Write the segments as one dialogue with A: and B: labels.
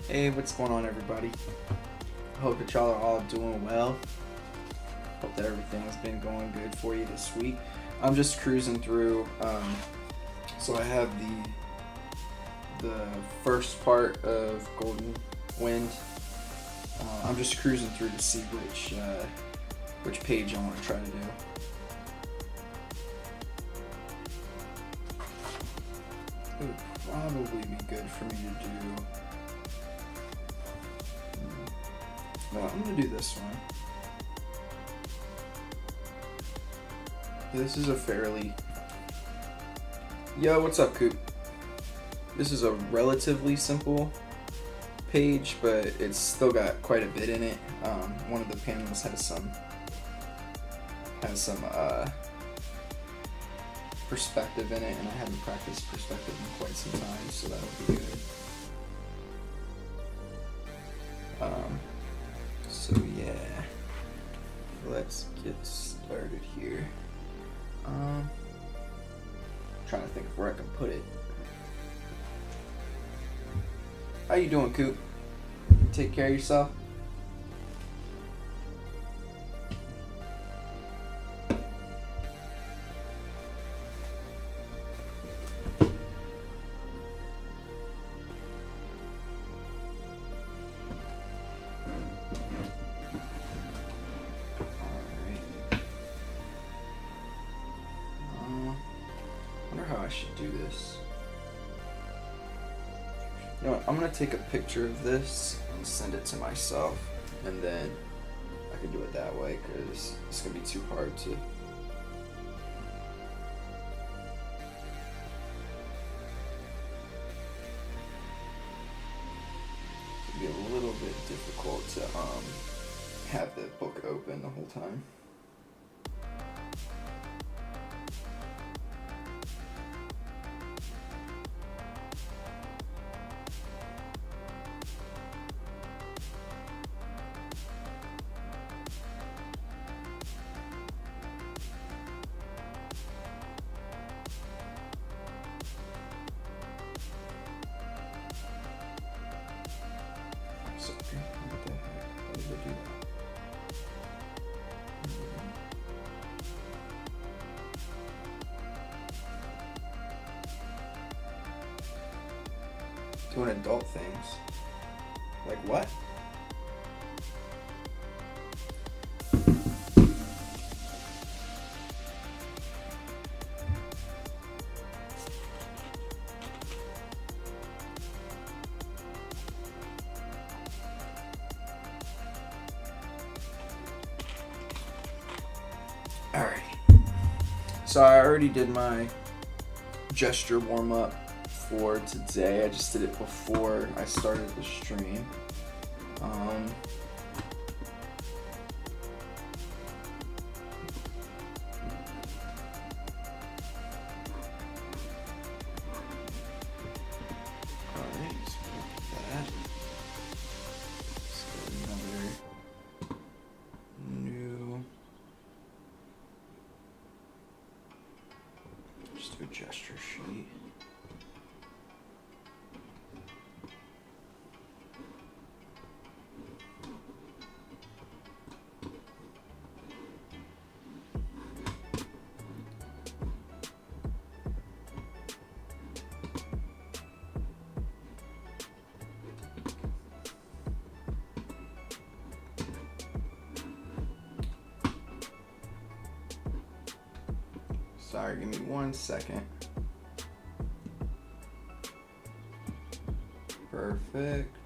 A: Hey, what's going on, everybody? I hope that y'all are all doing well. Hope that everything's been going good for you this week. I'm just cruising through. So I have the first part of Golden Wind. I'm just cruising through to see which page I want to try to do. It would probably be good for me to do. No, I'm gonna do this one. This is a fairly... Yo, what's up, Coop? This is a relatively simple page, but it's still got quite a bit in it. One of the panels has some perspective in it, and I haven't practiced perspective in quite some time, so that'll be good. So yeah, let's get started here. Trying to think of where I can put it. How you doing, Coop? Take care of yourself? I should do this. You know what, I'm gonna take a picture of this and send it to myself, and then I can do it that way because it's gonna be too hard to. It'd be a little bit difficult to have the book open the whole time. Doing adult things. Like what? Alright. So I already did my gesture warm-up for today. I just did it before I started the stream. Alright, so that. So another new. Just do a gesture sheet. Sorry, give me 1 second. Perfect.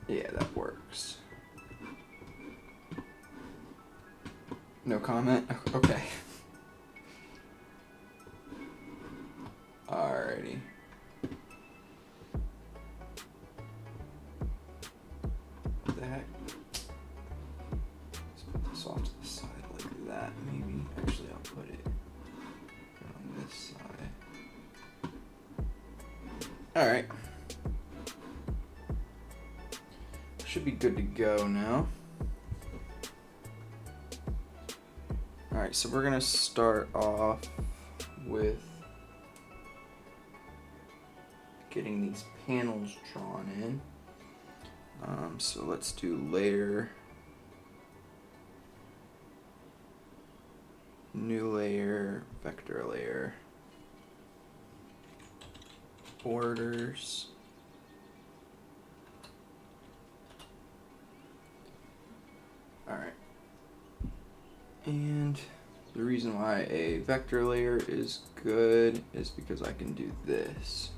A: Yeah, that works. No comment? Okay. Alrighty. What the heck? Let's put this off to the side like that, maybe. Actually, I'll put it on this side. Alright. Should be good to go now. Alright, so we're gonna start off with getting these panels drawn in. So let's do layer, new layer, vector layer, borders. All right. And the reason why a vector layer is good is because I can do this.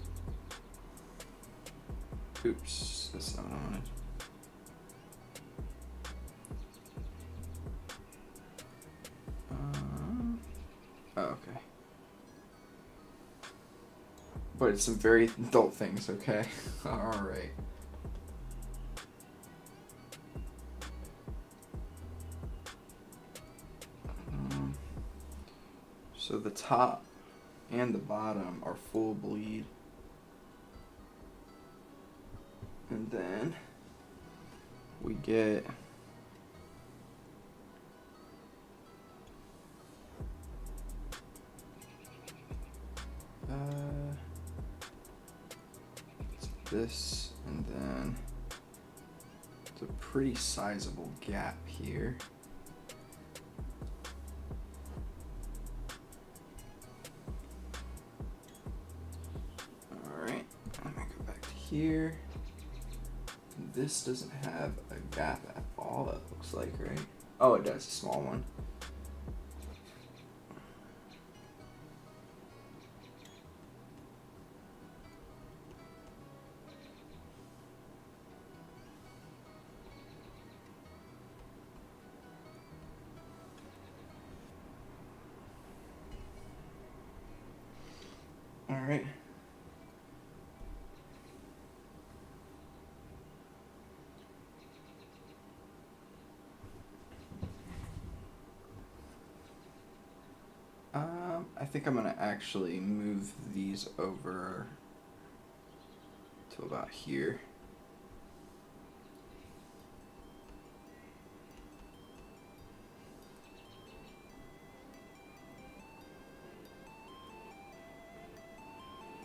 A: Oops, that's not what I wanted. Oh, okay. But it's some very adult things, okay? Alright. So the top and the bottom are full bleed. And then we get this, and then it's a pretty sizable gap here. All right, let me go back to here. This doesn't have a gap at all, it looks like, right? Oh, it does, a small one. All right. I think I'm gonna actually move these over to about here.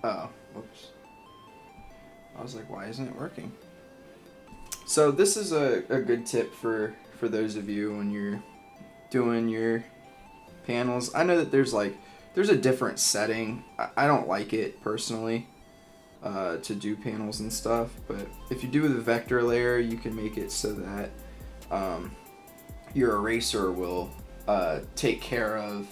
A: Oh, whoops. I was like, why isn't it working? So this is a good tip for those of you when you're doing your panels. I know that there's a different setting. I don't like it personally to do panels and stuff, but if you do with a vector layer, you can make it so that your eraser will take care of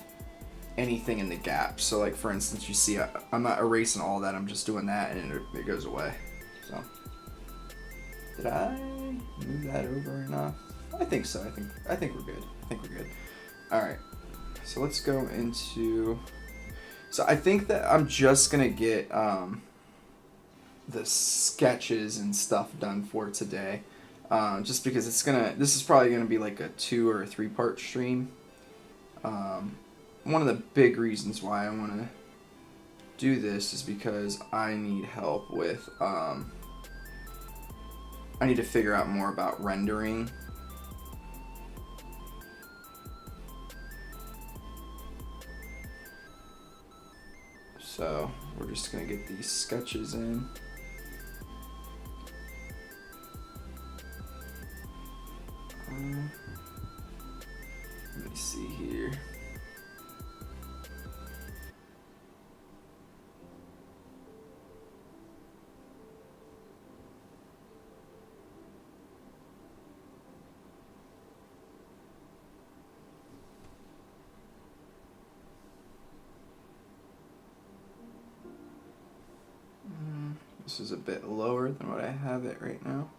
A: anything in the gap. So like for instance, you see I'm not erasing all that, I'm just doing that and it goes away. So did I move that over enough? I think so. I think we're good. All right. So let's go into, so I think that I'm just gonna get the sketches and stuff done for today, just because this is probably gonna be like a 2 or 3 part stream. One of the big reasons why I want to do this is because I need help with, I need to figure out more about rendering. So we're just gonna get these sketches in. Let me see here. This is a bit lower than what I have it right now.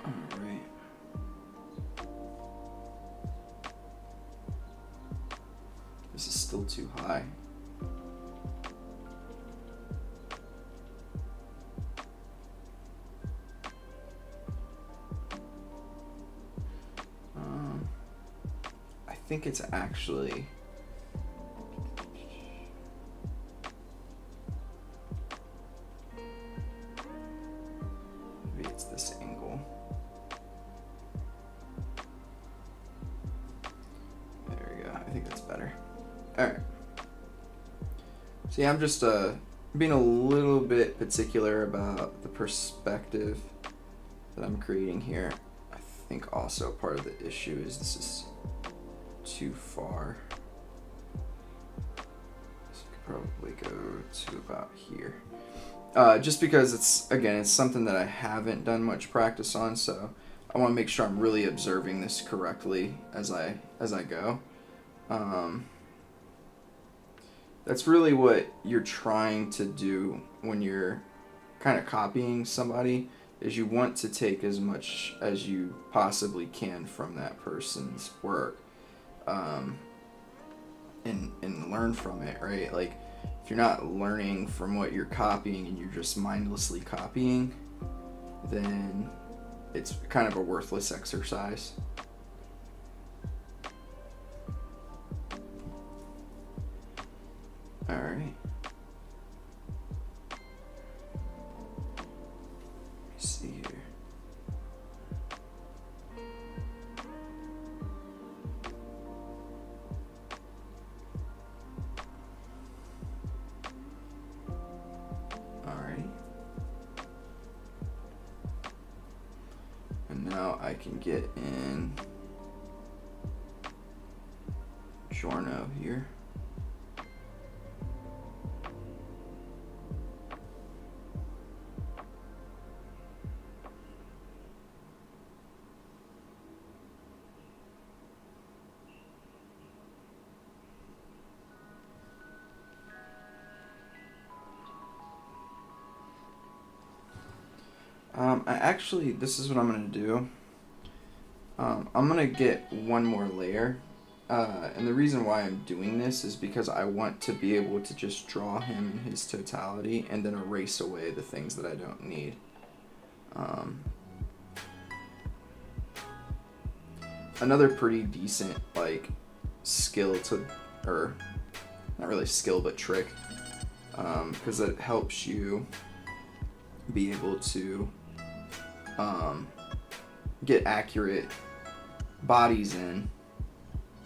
A: All right. This is still too high. I think it's actually, See, I'm just being a little bit particular about the perspective that I'm creating here. I think also part of the issue is this is too far. So I could probably go to about here. Just because it's something that I haven't done much practice on, so I want to make sure I'm really observing this correctly as I go. That's really what you're trying to do when you're kind of copying somebody, is you want to take as much as you possibly can from that person's work, and learn from it, right? Like, if you're not learning from what you're copying and you're just mindlessly copying, then it's kind of a worthless exercise. All right. Let's see here. All right. And now I can get in Jojo here. This is what I'm going to do. I'm going to get one more layer. And the reason why I'm doing this is because I want to be able to just draw him in his totality and then erase away the things that I don't need. Another pretty decent, like, skill to, or not really skill, but trick, because it helps you be able to get accurate bodies in.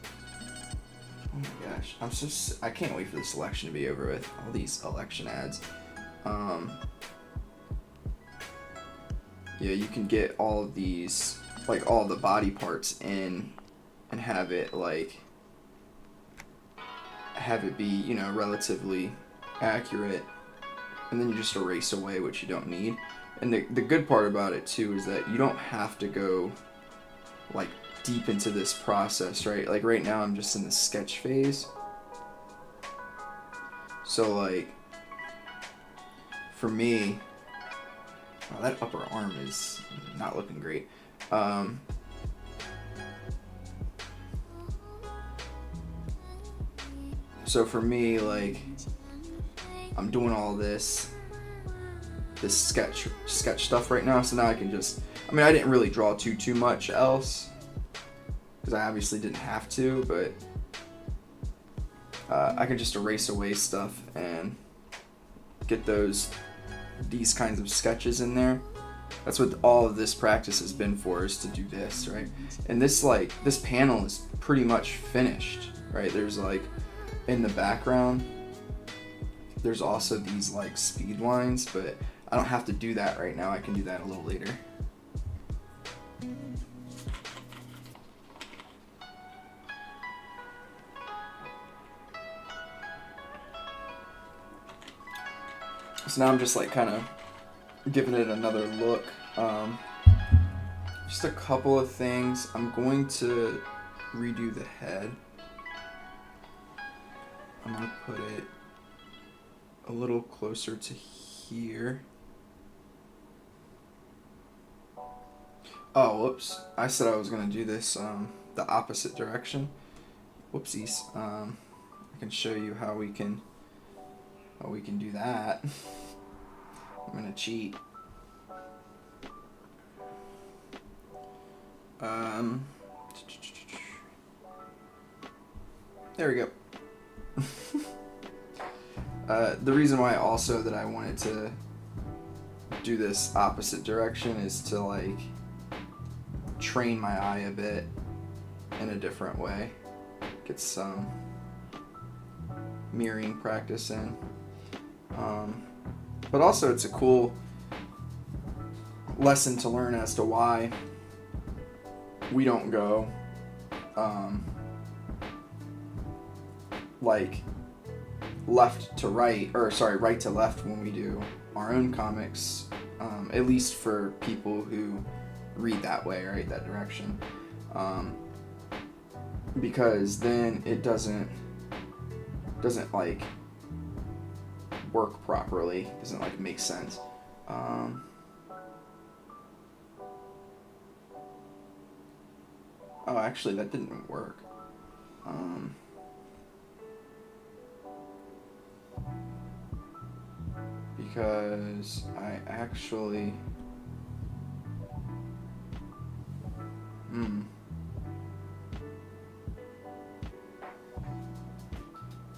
A: Oh my gosh, I can't wait for this election to be over with. All these election ads. Yeah, you can get all of these, like all the body parts in, and have it be, you know, relatively accurate, and then you just erase away what you don't need. And the good part about it too is that you don't have to go like deep into this process, right? Like right now I'm just in the sketch phase. So like for me, oh, that upper arm is not looking great. So for me, like, I'm doing all this sketch stuff right now, so now I can just, I mean, I didn't really draw too much else, because I obviously didn't have to, but I can just erase away stuff and get these kinds of sketches in there. That's what all of this practice has been for, is to do this, right? And this panel is pretty much finished, right? There's like, in the background, there's also these like speed lines, but I don't have to do that right now. I can do that a little later. So now I'm just like kind of giving it another look. Just a couple of things. I'm going to redo the head. I'm going to put it a little closer to here. Oh, whoops. I said I was going to do this the opposite direction. Whoopsies. I can show you how we can do that. I'm going to cheat. There we go. The reason why also that I wanted to do this opposite direction is to like train my eye a bit in a different way. Get some mirroring practice in. But also it's a cool lesson to learn as to why we don't go like left to right, or sorry, right to left when we do our own comics, at least for people who read that way, right, that direction, because then it doesn't like work properly, doesn't like make sense. Oh, actually, that didn't work. Because I actually...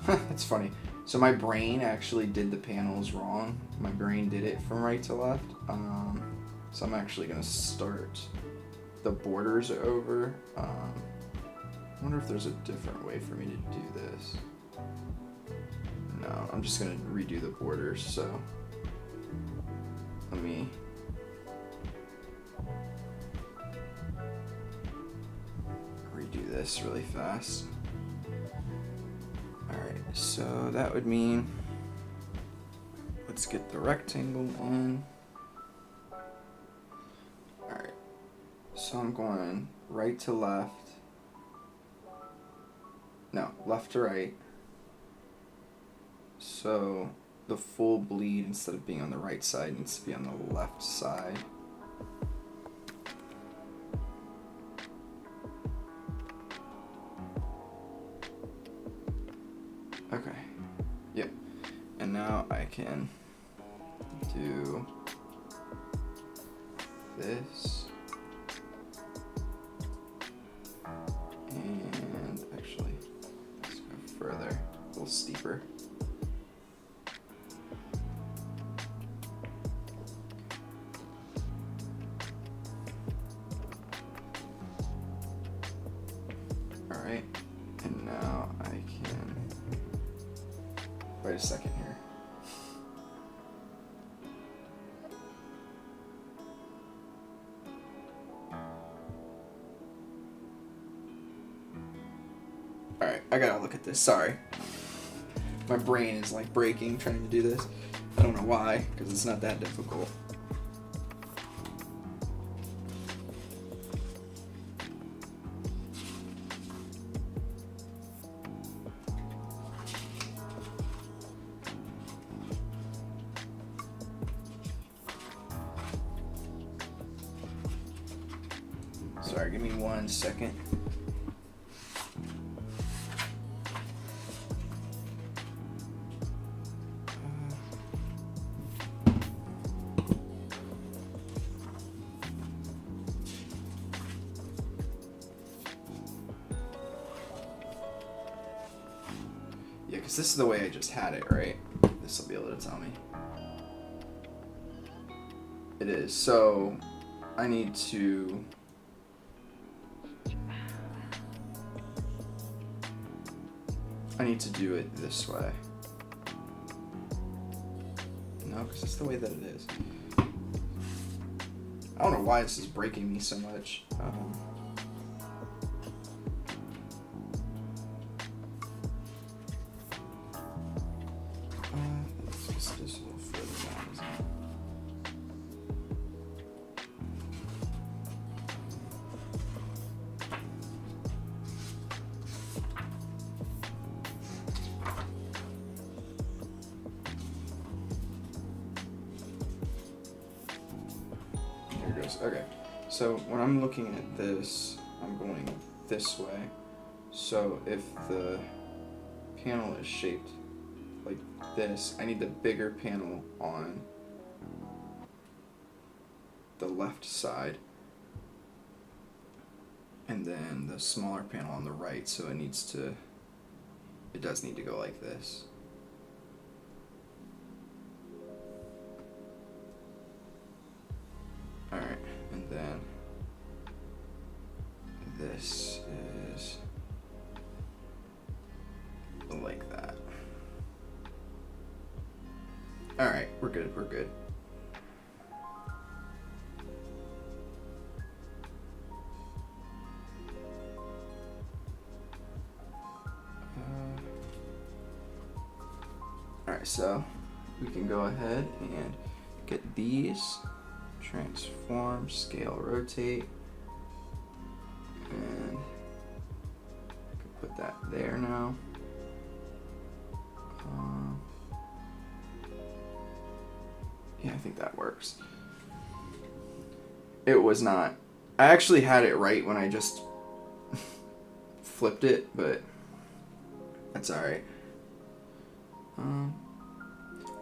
A: That's funny. So my brain actually did the panels wrong. My brain did it from right to left. So I'm actually going to start the borders over. I wonder if there's a different way for me to do this. No, I'm just going to redo the borders. So let me... redo this really fast. Alright, so that would mean, let's get the rectangle on. Alright, so I'm going right to left. No, left to right. So the full bleed, instead of being on the right side, needs to be on the left side. Okay, yep. And now I can do this. And actually, let's go further, a little steeper. Alright, and now I can... Wait a second here. Alright, I gotta look at this. Sorry. My brain is like breaking trying to do this. I don't know why, because it's not that difficult. Sorry, give me 1 second. Yeah, because this is the way I just had it, right? This will be able to tell me. It is. So I need to... do it this way. No, because it's the way that it is. I don't know why this is breaking me so much. Let's just do this a little further down, isn't it? Okay, so when I'm looking at this, I'm going this way. So if the panel is shaped like this, I need the bigger panel on the left side, and then the smaller panel on the right. So it does need to go like this. Alright, and then this is like that. All right, we're good. We're good. All right, so we can go ahead and get these, transform, scale, rotate, and put that there now. Yeah, I think that works. It was not. I actually had it right when I just flipped it, but that's all right. I'm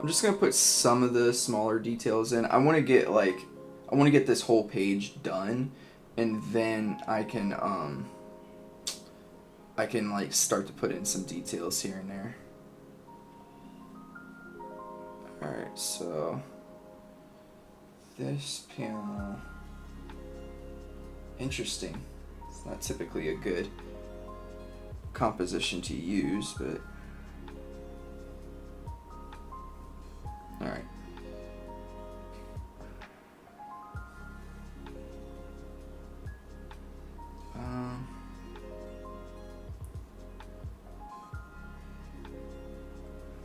A: just gonna put some of the smaller details in. I want to get this whole page done, and then I can like start to put in some details here and there. All right, so this panel, interesting. It's not typically a good composition to use, but all right.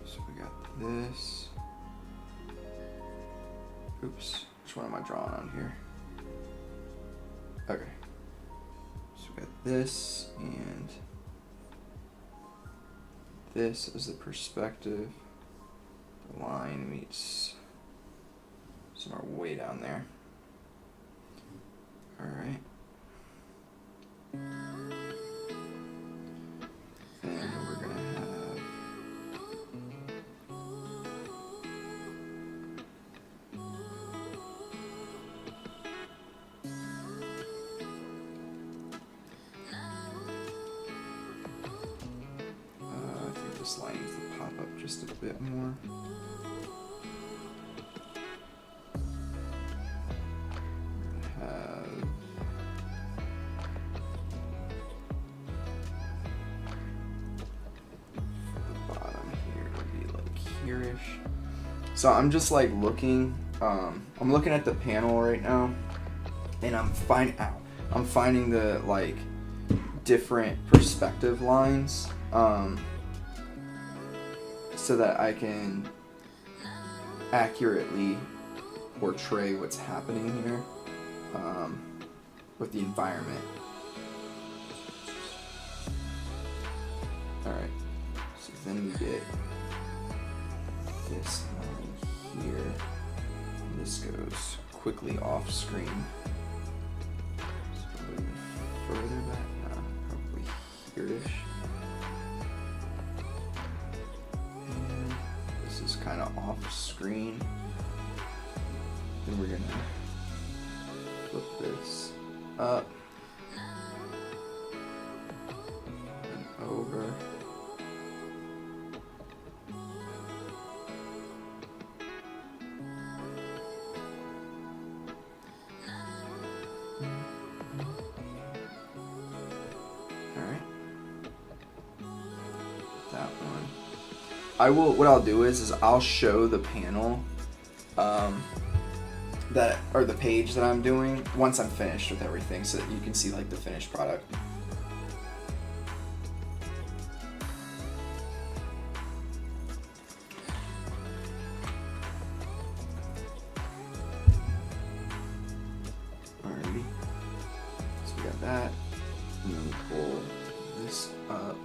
A: So we got this. Oops, which one am I drawing on here? Okay. So we got this and this as the perspective. The line meets somewhere way down there. All right. And we're gonna have I think this line needs to pop up just a bit more. So I'm just like looking, I'm looking at the panel right now, and I'm finding the like different perspective lines, so that I can accurately portray what's happening here, with the environment. All right, so then we get this line here. And this goes quickly off screen. So even further back, probably here-ish. And this is kind of off screen. Then we're gonna flip this up and over. What I'll do is I'll show the panel, or the page that I'm doing once I'm finished with everything, so that you can see like the finished product. Alrighty, so we got that, and then we'll pull this up.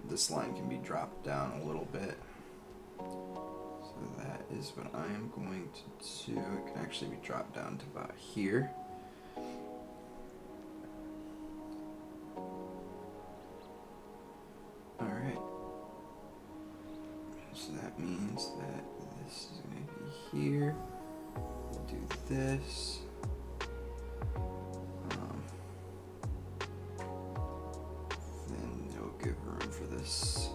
A: This line can be dropped down a little bit. So that is what I am going to do. It can actually be dropped down to about here. Alright. that means that this is going to be here. We'll do this. Then it'll give room for this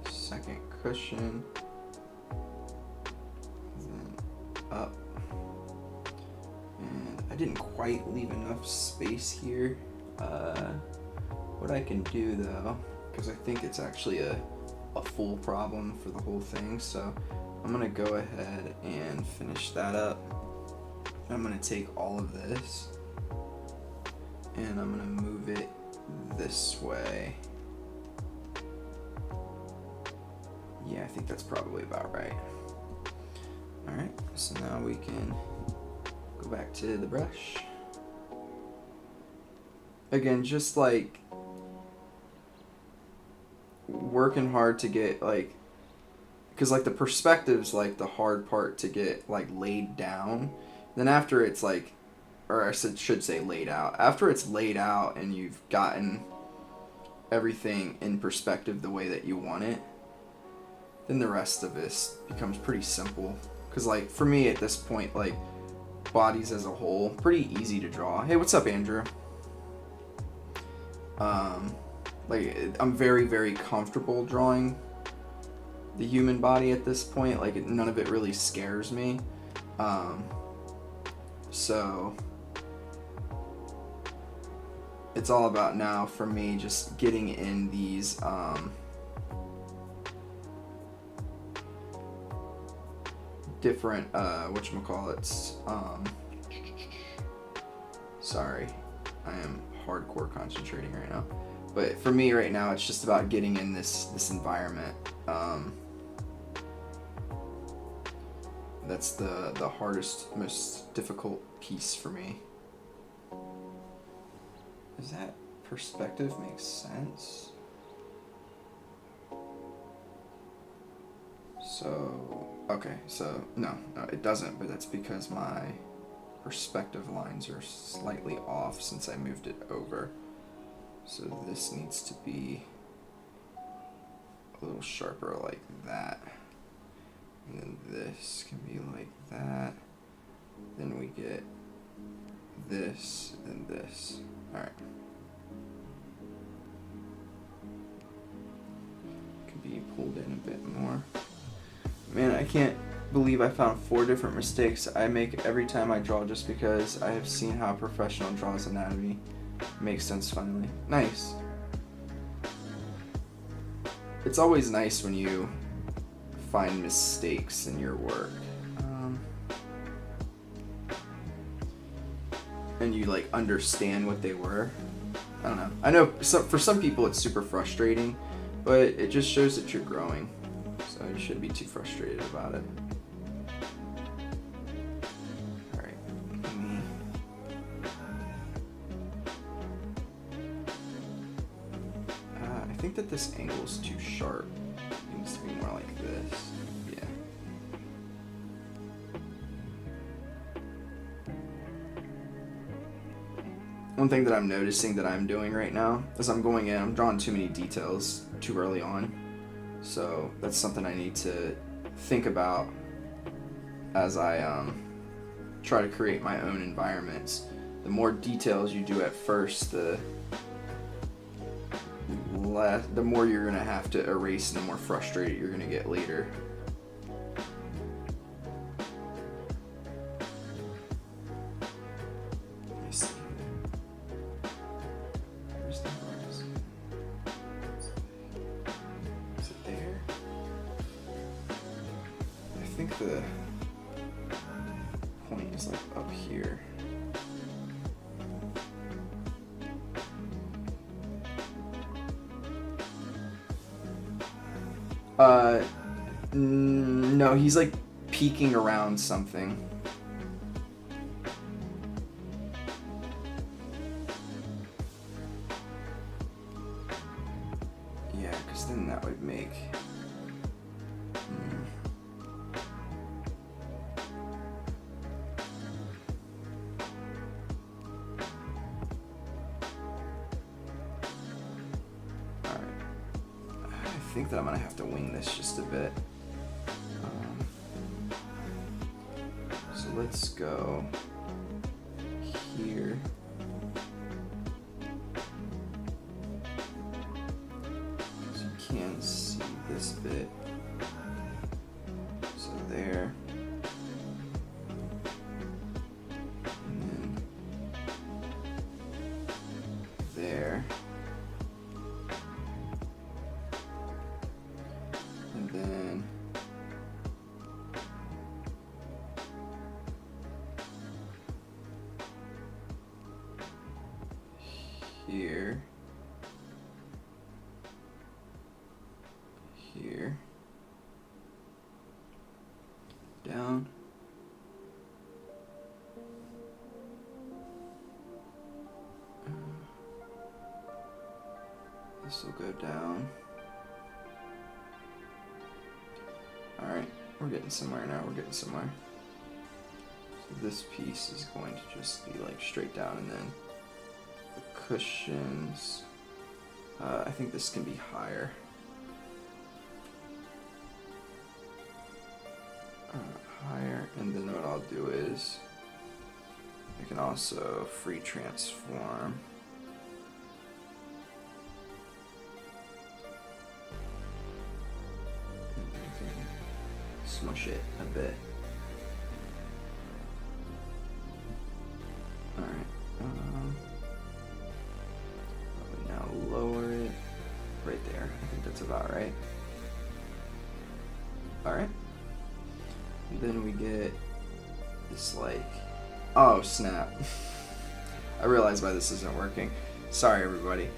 A: second cushion. Then up. And I didn't quite leave enough space here. What I can do though, because I think it's actually a full problem for the whole thing, so I'm gonna go ahead and finish that up. I'm gonna take all of this and I'm gonna move it this way. Yeah, I think that's probably about right. Alright, so now we can go back to the brush. Again, just like working hard to get like, because like the perspective's like the hard part to get like laid down. Then after it's like, or I should say laid out. After it's laid out and you've gotten everything in perspective the way that you want it, then the rest of this becomes pretty simple. Because like for me at this point, like bodies as a whole, pretty easy to draw. Hey, what's up, Andrew? Like I'm very, very comfortable drawing the human body at this point. Like none of it really scares me. So it's all about now for me just getting in these different whatchamacallits. Sorry, I am hardcore concentrating right now. But for me right now, it's just about getting in this environment. That's the hardest, most difficult piece for me. Does that perspective make sense? So, okay, so no, it doesn't, but that's because my perspective lines are slightly off since I moved it over. So this needs to be a little sharper like that. And then this can be like that. Then we get this, and this. Alright. Could be pulled in a bit more. Man, I can't believe I found 4 different mistakes I make every time I draw just because I have seen how a professional draws anatomy. Makes sense finally. Nice. It's always nice when you find mistakes in your work. And you like understand what they were. I don't know. I know for some people it's super frustrating, but it just shows that you're growing. So you shouldn't be too frustrated about it. Alright. I think that this angle's too sharp. It needs to be more like this. Yeah. One thing that I'm noticing that I'm doing right now is I'm going in, I'm drawing too many details too early on. So that's something I need to think about as I try to create my own environments. The more details you do at first, the more you're gonna have to erase and the more frustrated you're gonna get later. Let me see. Where's the brush? Is it there? I think the point is like up here. No, he's like peeking around something. Yeah, because then that would make... Alright. I think that I'm gonna have to wing this just a bit. let's go here. So you can see this bit. So there. And then there. And then here, here, down, this will go down. Alright, we're getting somewhere now, we're getting somewhere. So this piece is going to just be like straight down, and then the cushions, I think this can be higher. Higher, and then what I'll do is I can also free transform. Smush it a bit. Alright. Now lower it right there. I think that's about right. Alright. Then we get this like, oh snap. I realize why this isn't working. Sorry everybody.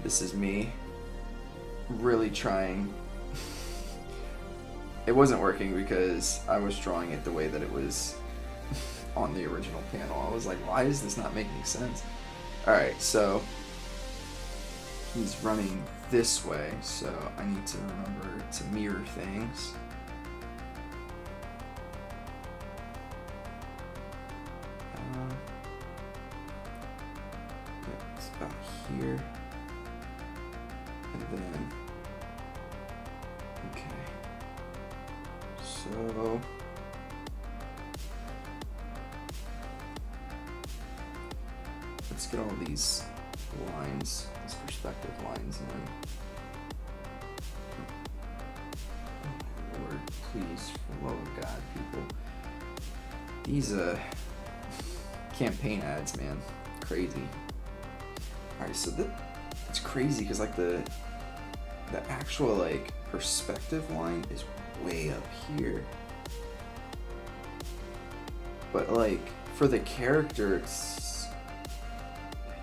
A: This is me really trying. It wasn't working because I was drawing it the way that it was on the original panel. I was like, why is this not making sense? Alright, so he's running this way, so I need to remember to mirror things. Yeah, it's about here. And then, okay. So let's get all these lines, these perspective lines in. Oh Lord, please, for the love of God, people. These campaign ads, man, crazy. All right, so it's crazy because like the actual like perspective line is way up here, but like for the character, it's,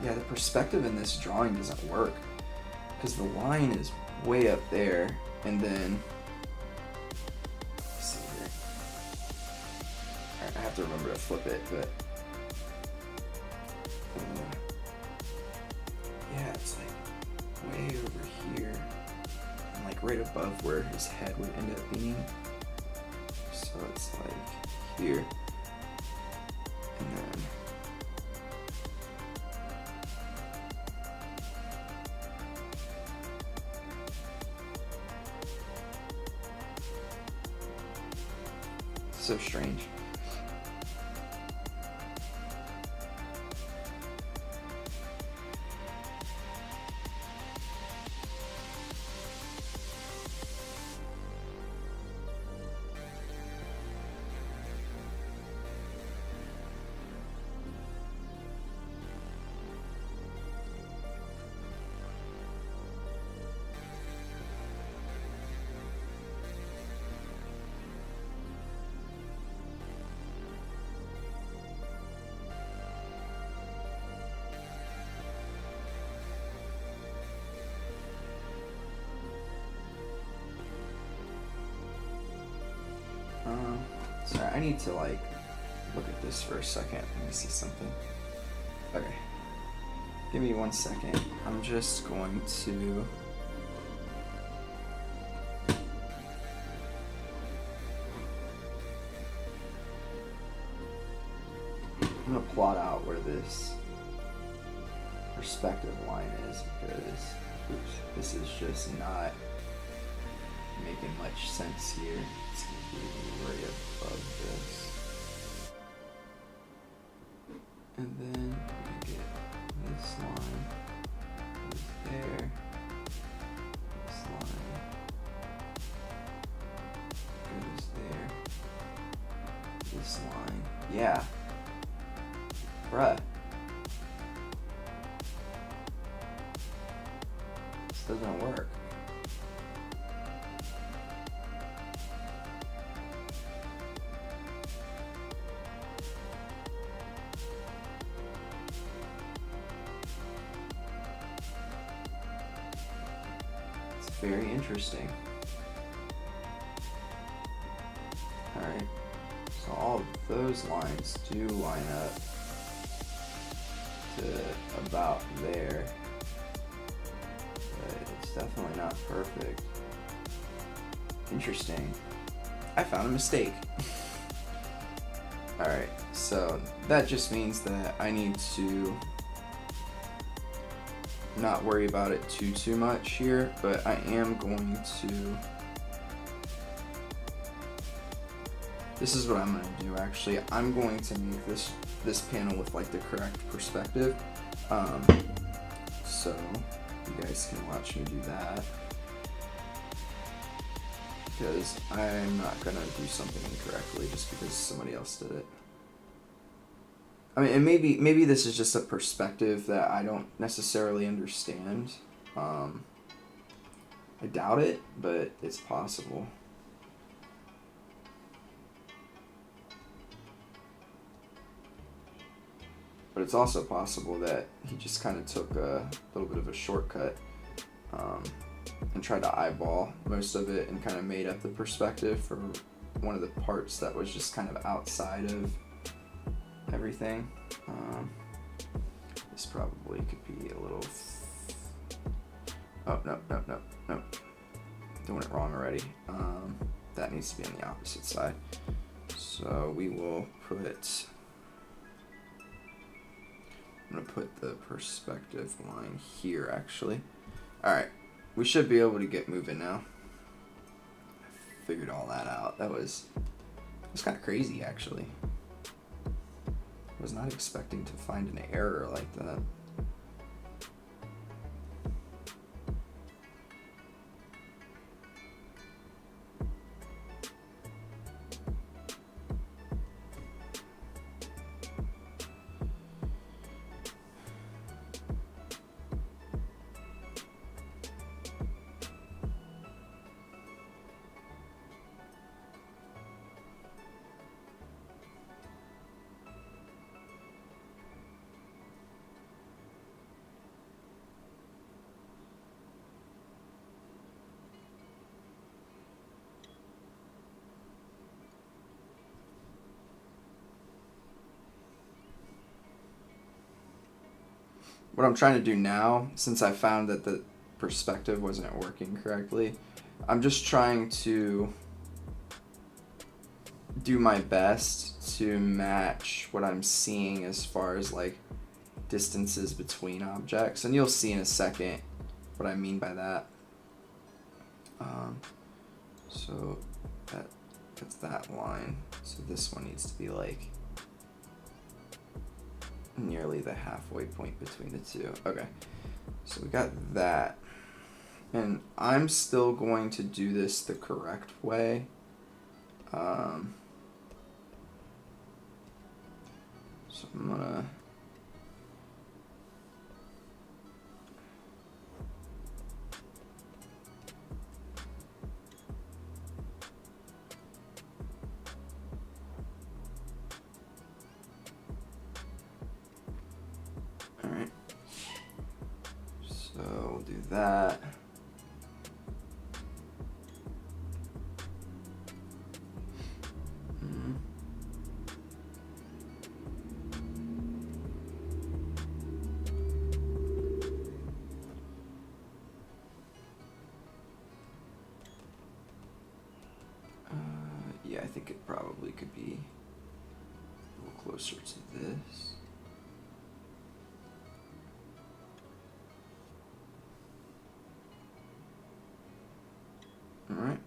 A: yeah, the perspective in this drawing doesn't work because the line is way up there, and then let's see here. All right, I have to remember to flip it, but yeah, it's like way over here. Like right above where his head would end up being. So it's like here. And then so strange. Sorry, I need to like look at this for a second. Let me see something. Okay. Give me 1 second. I'm just going to plot out where this perspective line is, because this is just not making much sense here. It's gonna be right above this. And then we get this line goes there. This line goes there. This line. Yeah. Bruh. This doesn't work. Very interesting. Alright, so all of those lines do line up to about there, but it's definitely not perfect. Interesting. I found a mistake. Alright, so that just means that I need to not worry about it too much here, but I am going to, this is what I'm going to do actually. I'm going to make this panel with like the correct perspective, so you guys can watch me do that, because I'm not going to do something incorrectly just because somebody else did it. I mean, and maybe this is just a perspective that I don't necessarily understand. I doubt it, but it's possible. But it's also possible that he just kind of took a little bit of a shortcut and tried to eyeball most of it and kind of made up the perspective for one of the parts that was just kind of outside of everything. This probably could be a little. Oh, no. Doing it wrong already. That needs to be on the opposite side. So we will put. I'm going to put the perspective line here actually. Alright, we should be able to get moving now. I figured all that out. That was kind of crazy actually. I was not expecting to find an error like that. What I'm trying to do now, since I found that the perspective wasn't working correctly, I'm just trying to do my best to match what I'm seeing as far as like distances between objects, and you'll see in a second what I mean by that. So that's that line. So this one needs to be like nearly the halfway point between the two. Okay, so we got that, and I'm still going to do this the correct way. So I'm gonna do that. Yeah, I think it probably could be a little closer to this. Alright,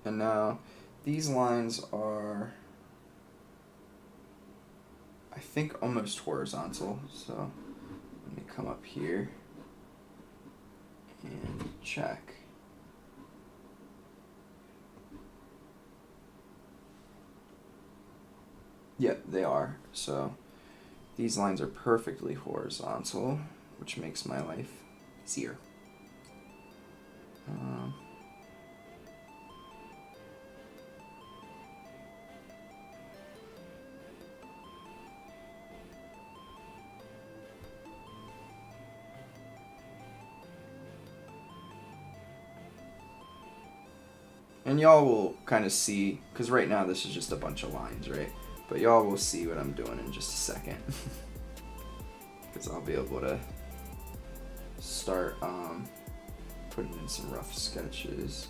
A: and now these lines are, I think think almost horizontal. So let me come up here and check. Yep, they are. So these lines are perfectly horizontal, which makes my life easier. And y'all will kind of see, because right now this is just a bunch of lines, right? But y'all will see what I'm doing in just a second. Because I'll be able to start putting in some rough sketches.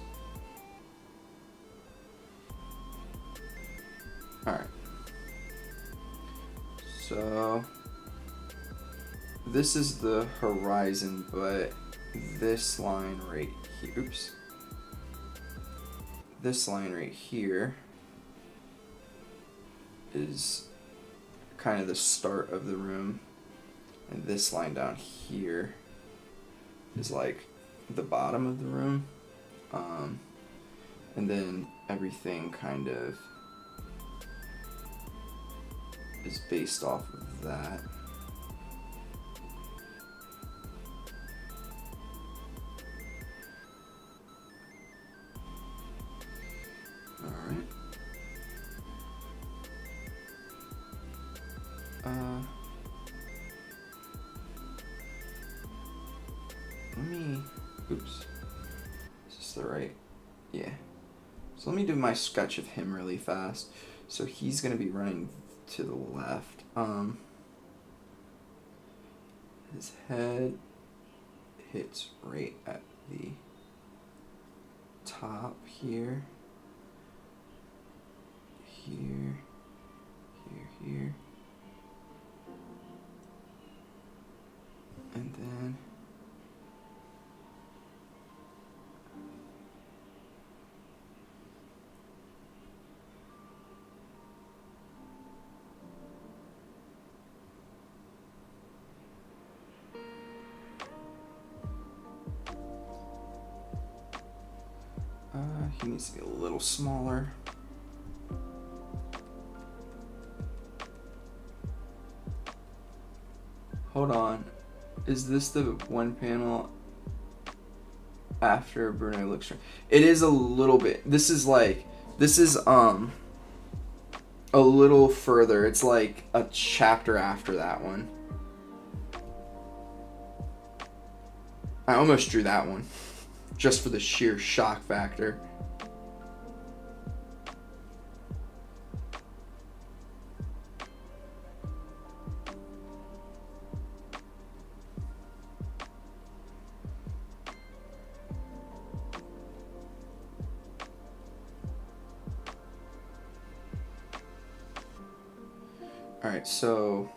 A: Alright. So this is the horizon, but this line right here, oops. This line right here is kind of the start of the room, and this line down here is like the bottom of the room, and then everything kind of is based off of that. Alright. Let me, oops, is this the right? Yeah. So let me do my sketch of him really fast. So he's gonna be running to the left. His head hits right at the top here. Here. And then he needs to be a little smaller. Hold on. Is this the one panel after Bruno looks? It is a little bit. This is a little further. It's like a chapter after that one. I almost drew that one just for the sheer shock factor. All right, so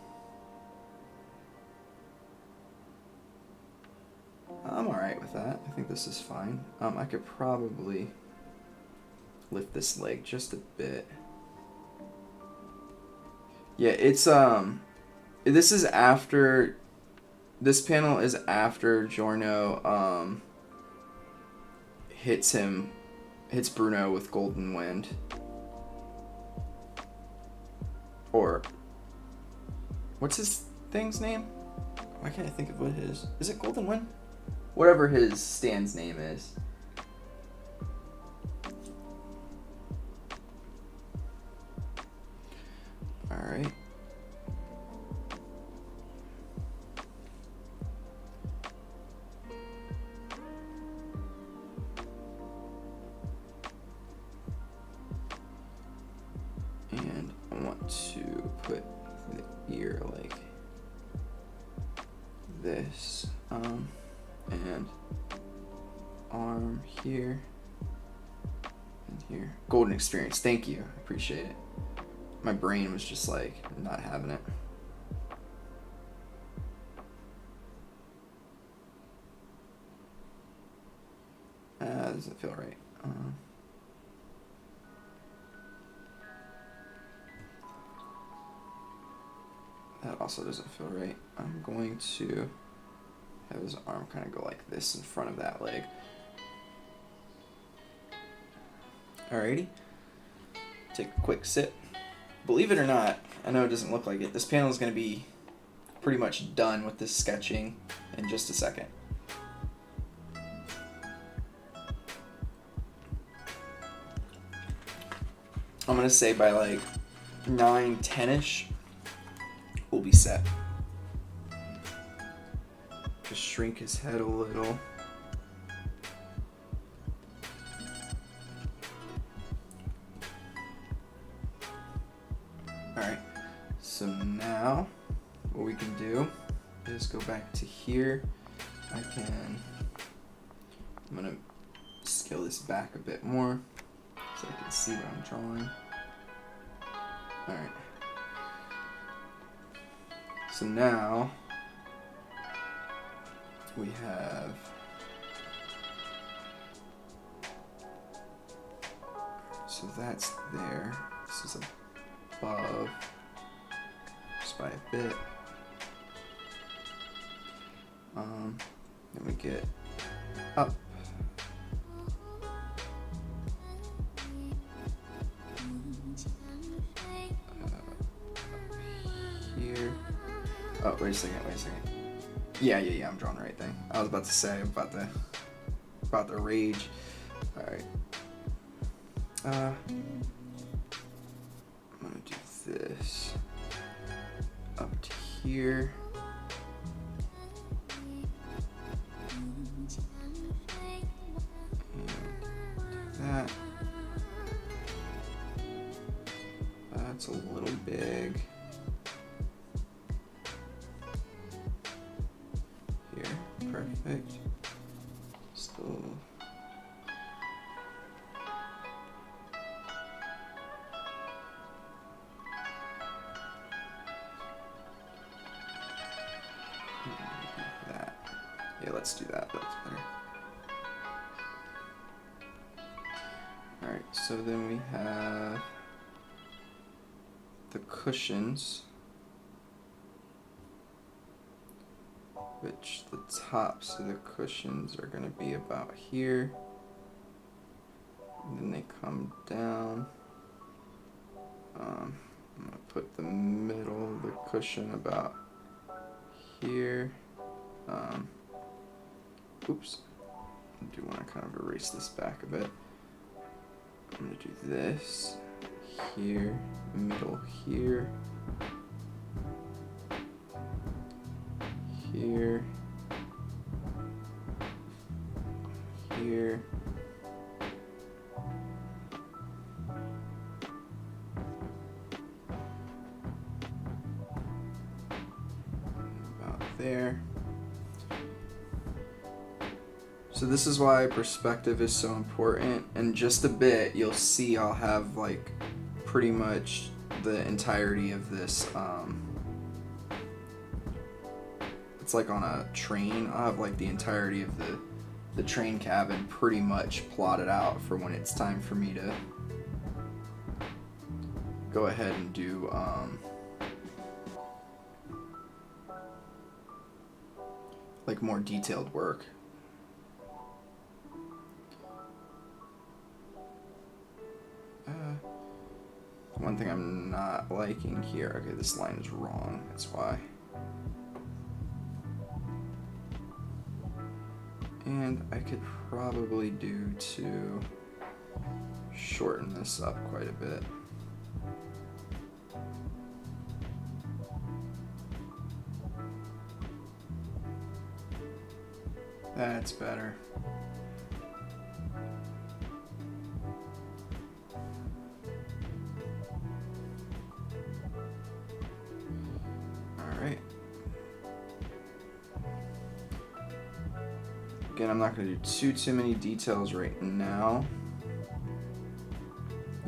A: I'm all right with that. I think this is fine. I could probably lift this leg just a bit. Yeah, it's this is after, this panel is after Giorno hits Bruno with Golden Wind. Or what's his thing's name? Why can't I think of what it is? Is it Golden Wind? Whatever his stand's name is. Alright. And I want to put the ear like this. And arm here and here. Golden experience. Thank you. I appreciate it. My brain was just like not having it. Doesn't feel right. also doesn't feel right. I'm going to have his arm kind of go like this in front of that leg. Alrighty. Take a quick sip. Believe it or not, I know it doesn't look like it, this panel is going to be pretty much done with this sketching in just a second. I'm going to say by like 9, 10-ish, we'll be set. Just shrink his head a little. Alright, so now what we can do is go back to here. I'm going to scale this back a bit more so I can see what I'm drawing. Alright. So now we have so that's there. This is above just by a bit. Then we get up. Here. Oh, wait a second. Yeah, I'm drawing the right thing. I was about to say about the rage. Alright. I'm gonna do this up to here. And that's a little big. Here, perfect. Still. That. Yeah, let's do that. That's better. Alright, so then we have the cushions, which the tops of the cushions are going to be about here. And then they come down. I'm going to put the middle of the cushion about here. Oops. I do want to kind of erase this back a bit. I'm going to do this here, middle here, here, here, about there. So this is why perspective is so important. In just a bit, you'll see I'll have like pretty much the entirety of this. It's like on a train. I'll have like the entirety of the train cabin pretty much plotted out for when it's time for me to go ahead and do like more detailed work. One thing I'm not liking here, okay, this line is wrong, that's why. And I could probably do to shorten this up quite a bit. That's better. Alright. Again, I'm not going to do too many details right now.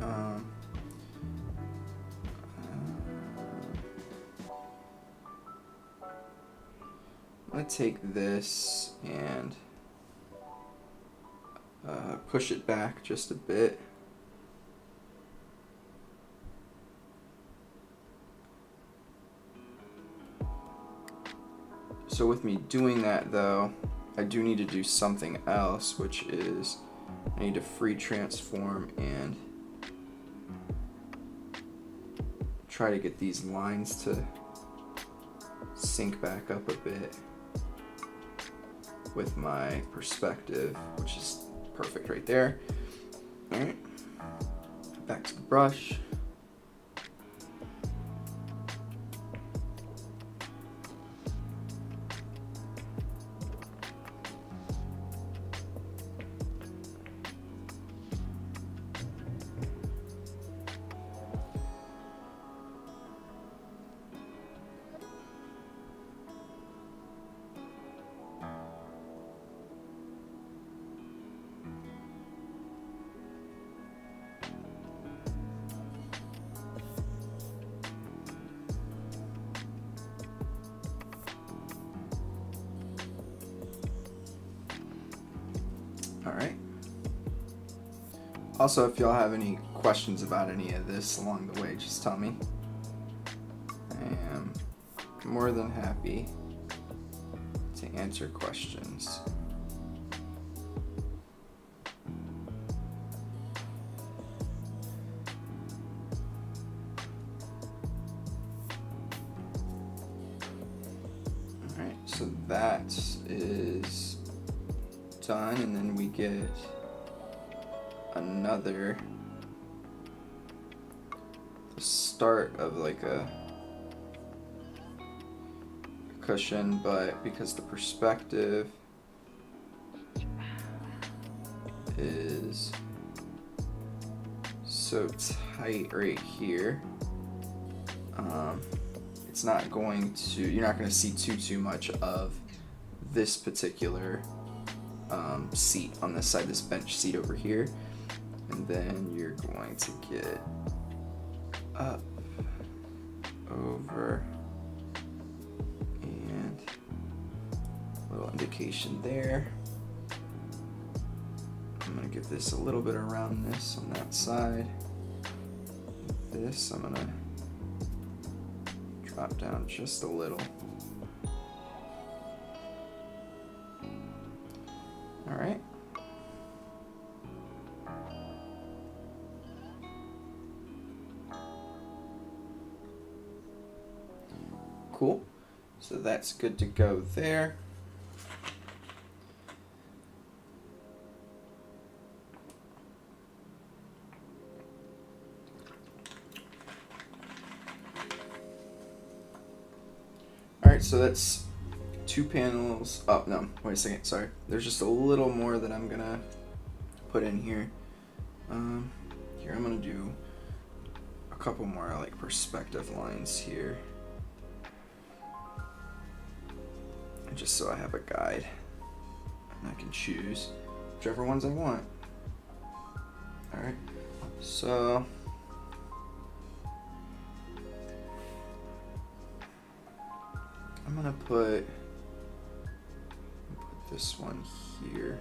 A: I'm going to take this and push it back just a bit. So with me doing that though, I do need to do something else, which is I need to free transform and try to get these lines to sync back up a bit with my perspective, which is perfect right there. All right, back to the brush. All right. Also, if y'all have any questions about any of this along the way, just tell me. I am more than happy to answer questions. All right, so that is done, and then we get another the start of like a cushion, but because the perspective is so tight right here, it's not going to, you're not going to see too much of this particular seat on this side, this bench seat over here, and then you're going to get up, over, and a little indication there. I'm going to give this a little bit of roundness on that side. This I'm going to drop down just a little. All right. Cool. So that's good to go there. All right, so that's 2 panels. Oh, no, wait a second, sorry. There's just a little more that I'm gonna put in here. Here I'm gonna do a couple more like perspective lines here. Just so I have a guide and I can choose whichever ones I want. All right, so I'm gonna put this one here.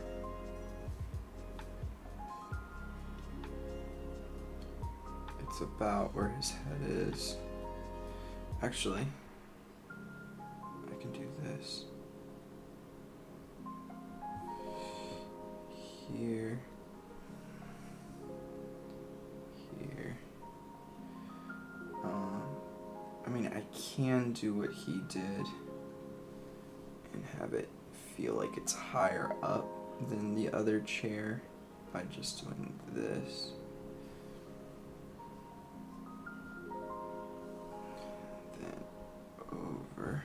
A: It's about where his head is. Actually, I can do this. Here. Here. I mean, I can do what he did and have it feel like it's higher up than the other chair by just doing this. Then over.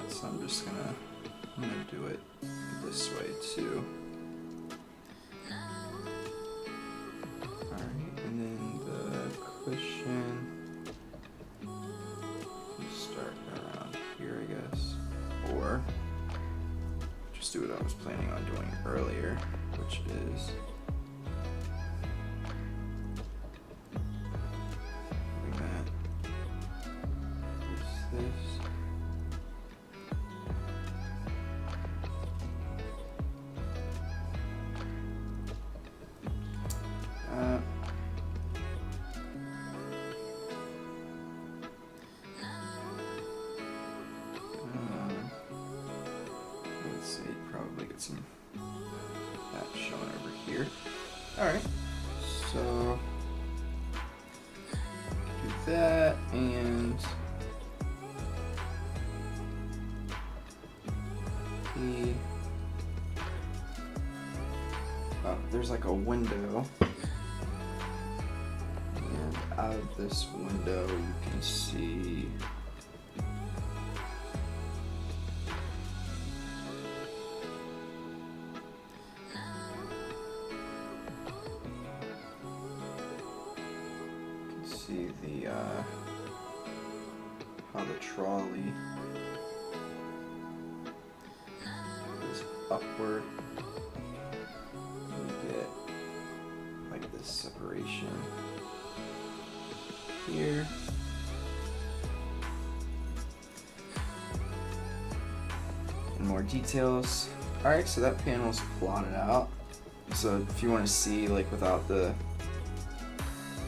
A: so I'm gonna do it this way too. Alright, and then the cushion, start around here, I guess. Or just do what I was planning on doing earlier, which is doing that. This. Let's see, probably get some that shown over here. Alright, so do that, and there's like a window, and out of this window you can see the how the trolley is upward. You get like this separation here. And more details. Alright, so that panel's plotted out. So if you want to see like without the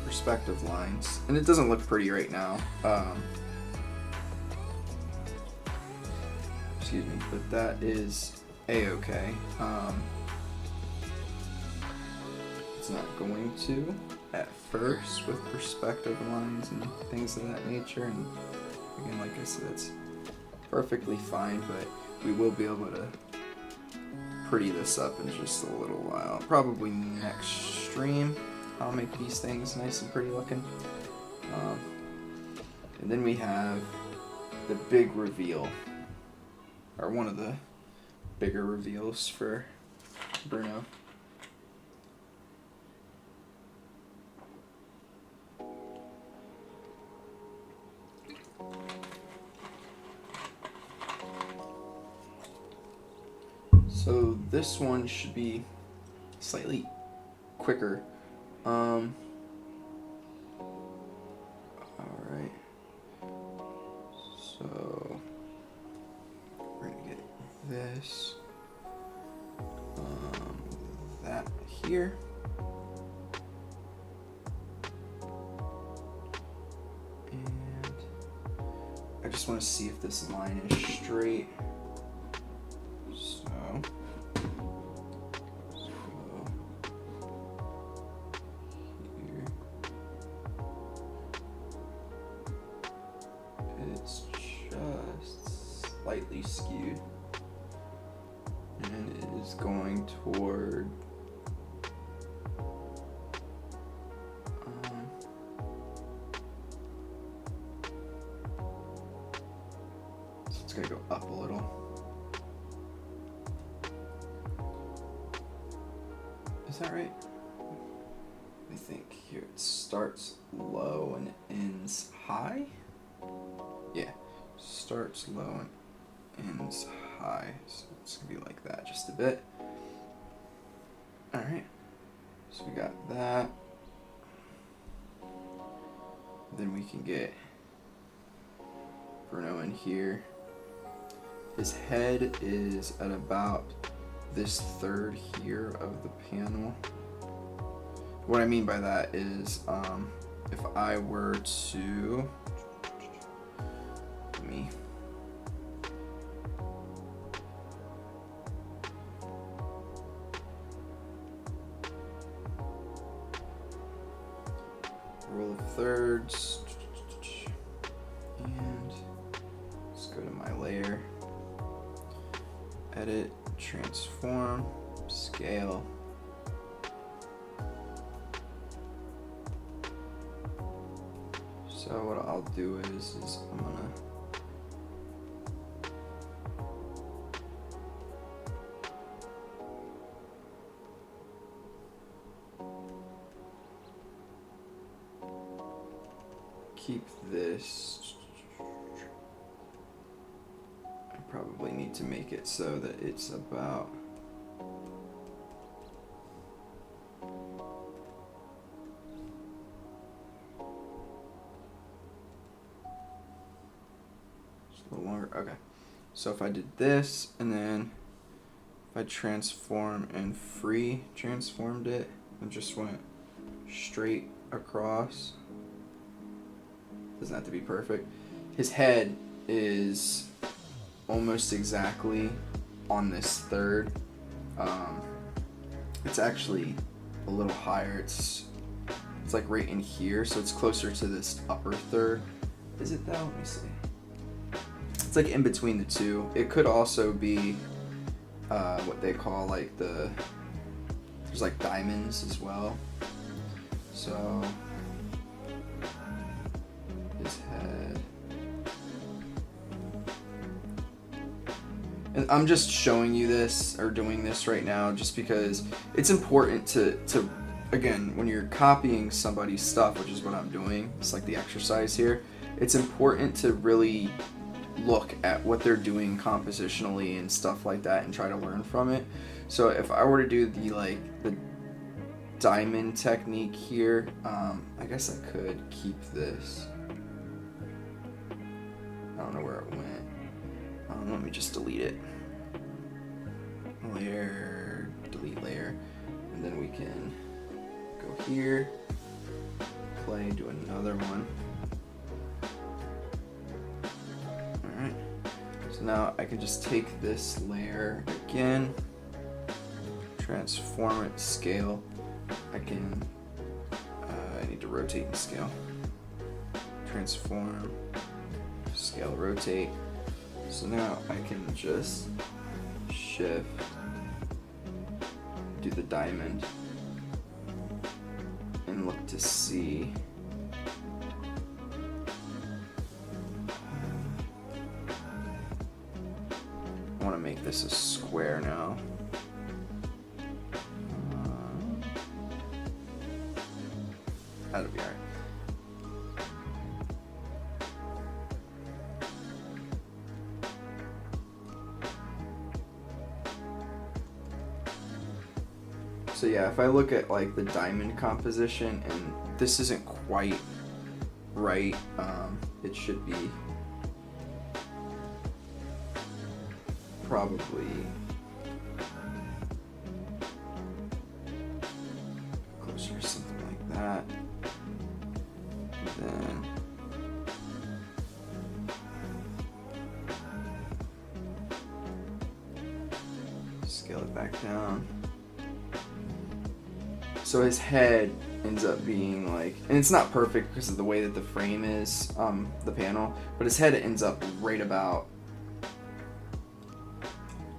A: perspective lines, and it doesn't look pretty right now, excuse me, but that is a-okay. It's not going to at first with perspective lines and things of that nature, and again, like I said, it's perfectly fine, but we will be able to pretty this up in just a little while. Probably next stream I'll make these things nice and pretty looking. And then we have the big reveal, or one of the bigger reveals for Bruno. So this one should be slightly quicker. Alright. So we're gonna get this, that here. And I just want to see if this line is straight. Slightly skewed, and it is going toward so it's gonna go up a little. Is that right? I think here it starts low and ends high. Yeah, starts low and ends high, so it's gonna be like that just a bit. Alright, so we got that. Then we can get Bruno in here. His head is at about this third here of the panel. What I mean by that is if I were to rule of thirds, and let's go to my layer, edit, transform, scale. So what I'll do is I'm gonna keep this. I probably need to make it so that it's about just a little longer. Okay. So if I did this and then if I transform and free transformed it and just went straight across, doesn't have to be perfect. His head is almost exactly on this third. It's actually a little higher. It's like right in here, so it's closer to this upper third. Is it though? Let me see. It's like in between the two. It could also be what they call like there's like diamonds as well. So his head. And I'm just showing you this or doing this right now just because it's important to again, when you're copying somebody's stuff, which is what I'm doing, it's like the exercise here, it's important to really look at what they're doing compositionally and stuff like that and try to learn from it. So if I were to do the diamond technique here, I guess I could keep this. I don't know where it went. Let me just delete it. Layer, delete layer, and then we can go here, play, do another one. Alright, so now I can just take this layer again, transform it, scale. I can, I need to rotate and scale. Transform, scale, rotate. So now I can just shift, do the diamond, and look to see I want to make this a square now. That'll be alright. So yeah, if I look at like the diamond composition and this isn't quite right, it should be probably closer to something like that. And then scale it back down. So his head ends up being like, and it's not perfect because of the way that the frame is, the panel, but his head ends up right about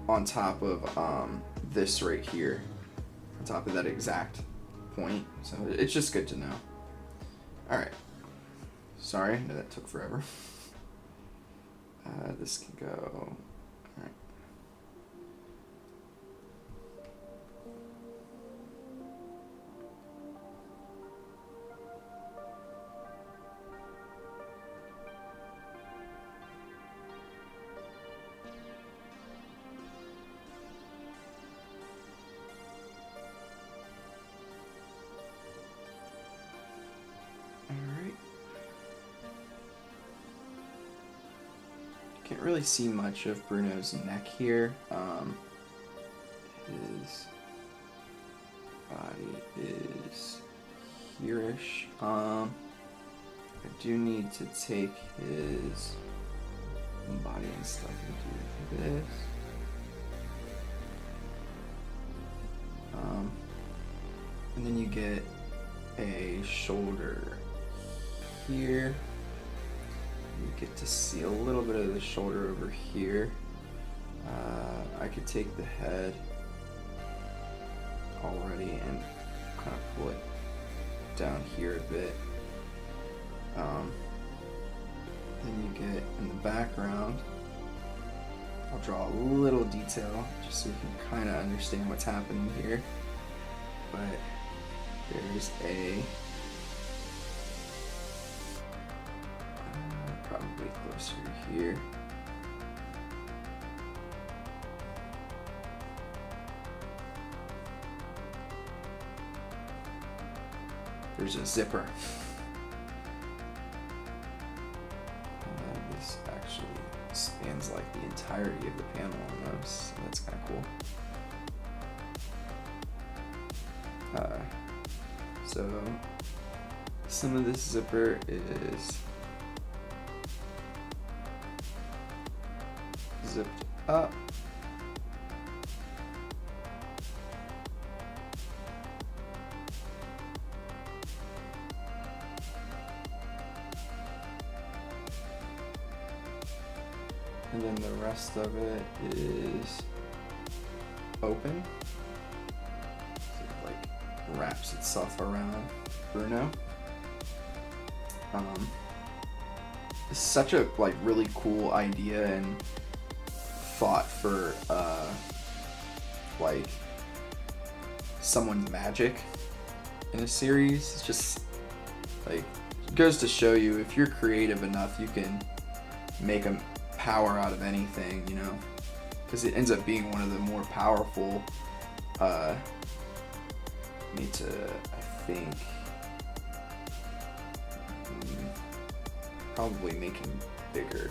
A: on top of this right here, on top of that exact point. So it's just good to know. All right. Sorry, I know that took forever. This can go. All right. Can't really see much of Bruno's neck here. His body is here-ish. I do need to take his body and stuff and do this. And then you get a shoulder here. You get to see a little bit of the shoulder over here. I could take the head already and kind of pull it down here a bit. Then you get in the background, I'll draw a little detail just so you can kind of understand what's happening here. But there's a closer here. There's a zipper. This actually spans like the entirety of the panel almost, so that's kind of cool. So some of this zipper is zipped up. And then the rest of it is open. So it like wraps itself around Bruno. It's such a like really cool idea and thought for like someone's magic in a series. It's just like it goes to show you if you're creative enough, you can make a power out of anything, you know, because it ends up being one of the more powerful. Need to, I think, probably make him bigger,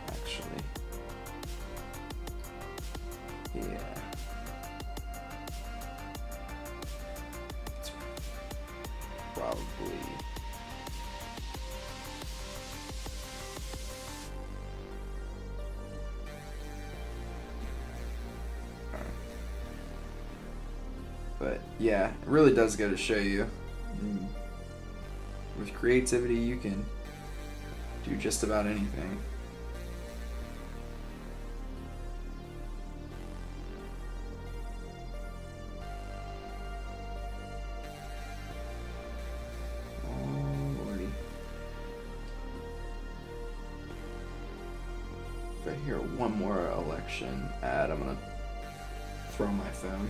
A: actually. Yeah. It's probably. But yeah, it really does go to show you, with creativity, you can do just about anything. Oh, lordy. If I hear one more election ad, I'm gonna throw my phone.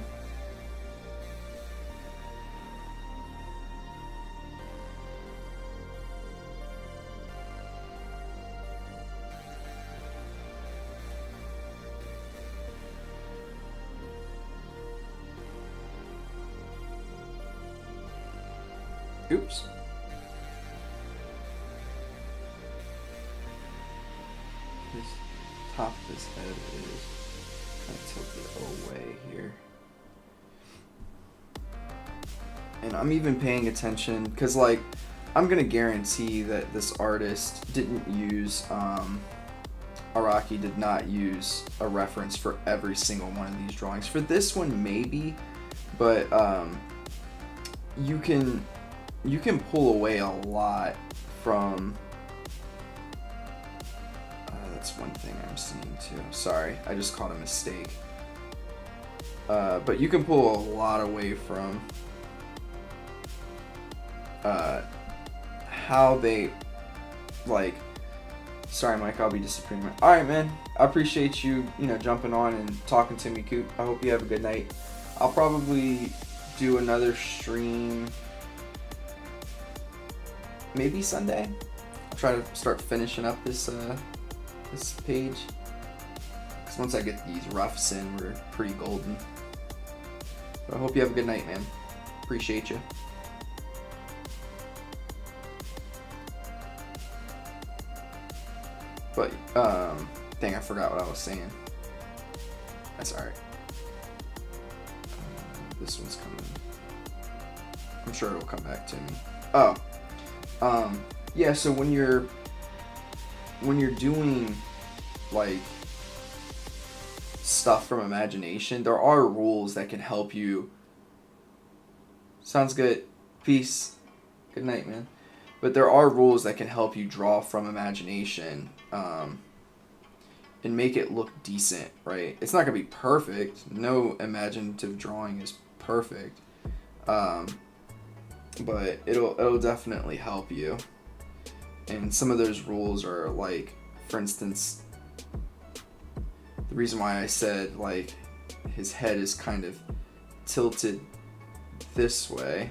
A: Oops. This top of his head is kind of tilted away here. And I'm even paying attention because, like, I'm gonna guarantee that this artist didn't use, Araki did not use a reference for every single one of these drawings. For this one, maybe, but you can pull away a lot from. That's one thing I'm seeing too. Sorry, I just caught a mistake. But you can pull a lot away from how they like. Sorry, Mike, I'll be disappearing. All right, man. I appreciate you, jumping on and talking to me, Coop. I hope you have a good night. I'll probably do another stream. Maybe Sunday. I'll try to start finishing up this this page. Because once I get these roughs in, we're pretty golden. But I hope you have a good night, man. Appreciate you. But, dang, I forgot what I was saying. That's alright. This one's coming. I'm sure it'll come back to me. Oh. Yeah, so when you're doing, like, stuff from imagination, there are rules that can help you. Sounds good. Peace. Good night, man. But there are rules that can help you draw from imagination, and make it look decent, right? It's not going to be perfect. No imaginative drawing is perfect. But it'll definitely help you. And some of those rules are like, for instance, the reason why I said like his head is kind of tilted this way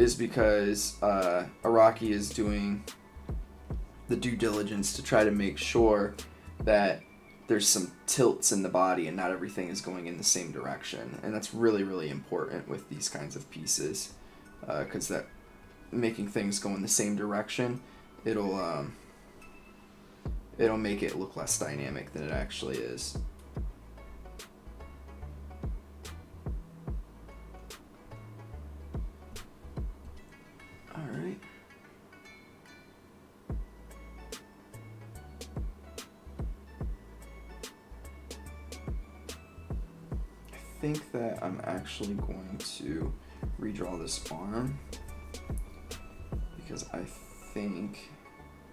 A: is because Araki is doing the due diligence to try to make sure that there's some tilts in the body and not everything is going in the same direction. And that's really, really important with these kinds of pieces, because that making things go in the same direction, it'll make it look less dynamic than it actually is. All right. I think that I'm actually going to redraw this arm because I think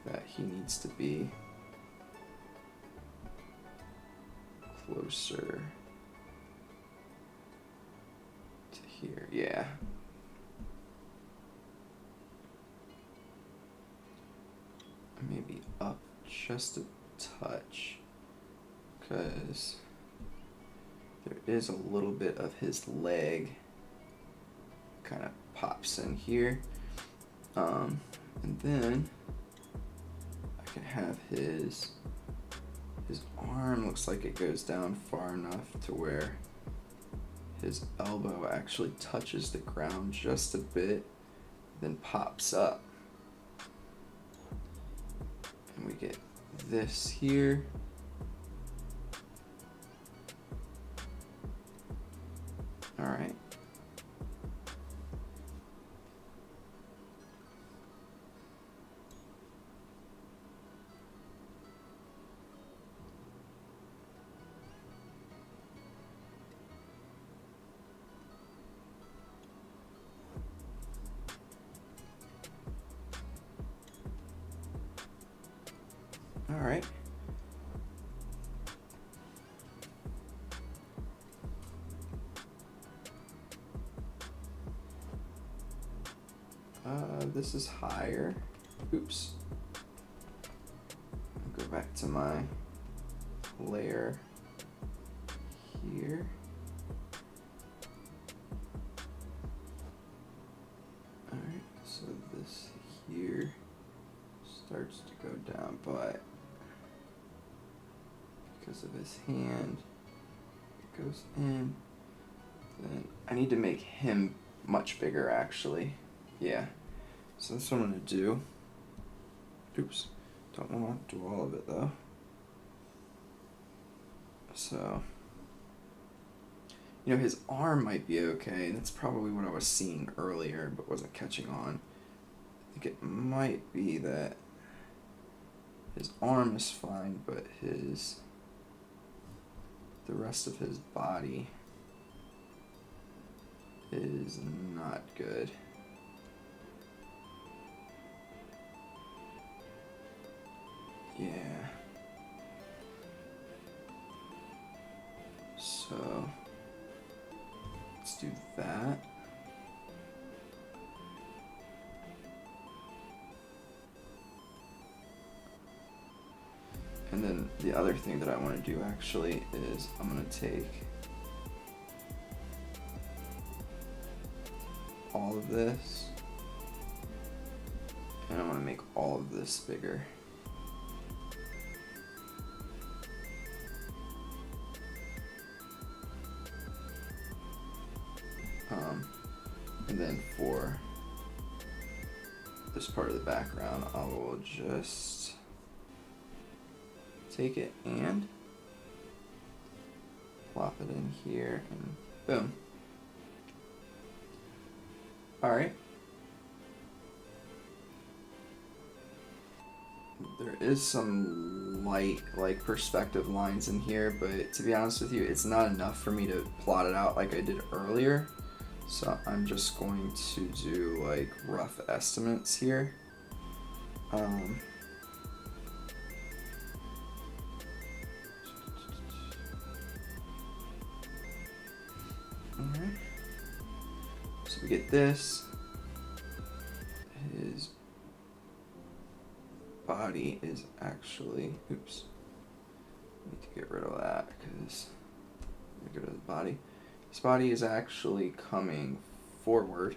A: that he needs to be closer to here. Yeah. Maybe up just a touch, because there is a little bit of his leg kind of pops in here. And then I can have his arm looks like it goes down far enough to where his elbow actually touches the ground just a bit, then pops up. And we get this here. All right. All right. This is higher. Oops. I'll go back to my layer here. All right, so this here starts to go down, but because of his hand, it goes in. Then I need to make him much bigger, actually. Yeah. So that's what I'm gonna do. Oops. Don't want to do all of it though. So, you know, his arm might be okay. That's probably what I was seeing earlier, but wasn't catching on. I think it might be that his arm is fine, but the rest of his body is not good. Yeah. So let's do that. And then the other thing that I want to do actually is I'm going to take all of this and I'm going to make all of this bigger. And then for this part of the background, I will just take it and plop it in here and boom. All right. There is some light, like perspective lines in here, but to be honest with you, it's not enough for me to plot it out like I did earlier. So I'm just going to do like rough estimates here. Alright. So we get this. His body is actually, oops. I need to get rid of that because let me go to the body. His body is actually coming forward.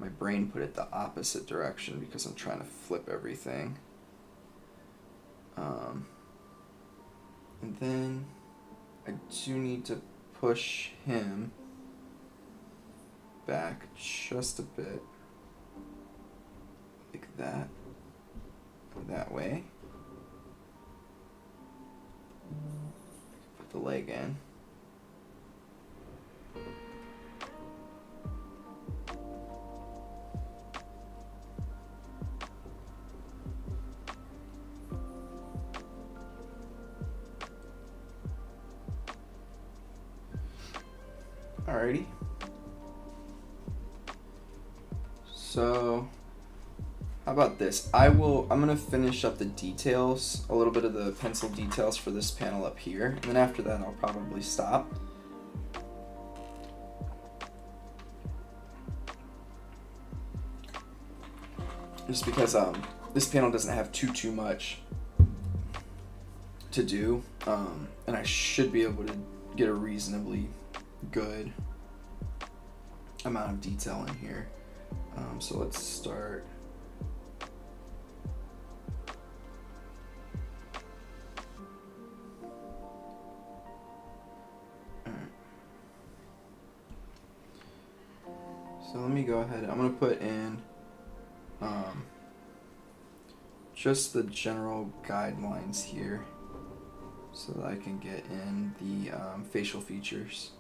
A: my brain put it the opposite direction because I'm trying to flip everything. And then I do need to push him back just a bit, like that way. Put the leg in. Alrighty. So, how about this? I'm gonna finish up the details, a little bit of the pencil details for this panel up here, and then after that I'll probably stop. Just because this panel doesn't have too much to do, and I should be able to get a reasonably good amount of detail in here. So let's start. So let me go ahead. I'm gonna put in just the general guidelines here, so that I can get in the facial features.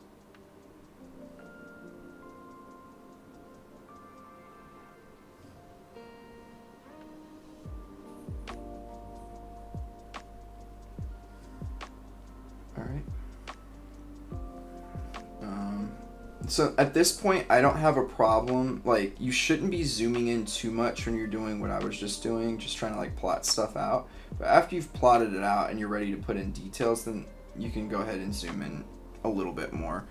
A: So at this point, I don't have a problem. Like, you shouldn't be zooming in too much when you're doing what I was just doing, just trying to like plot stuff out. But after you've plotted it out and you're ready to put in details, then you can go ahead and zoom in a little bit more.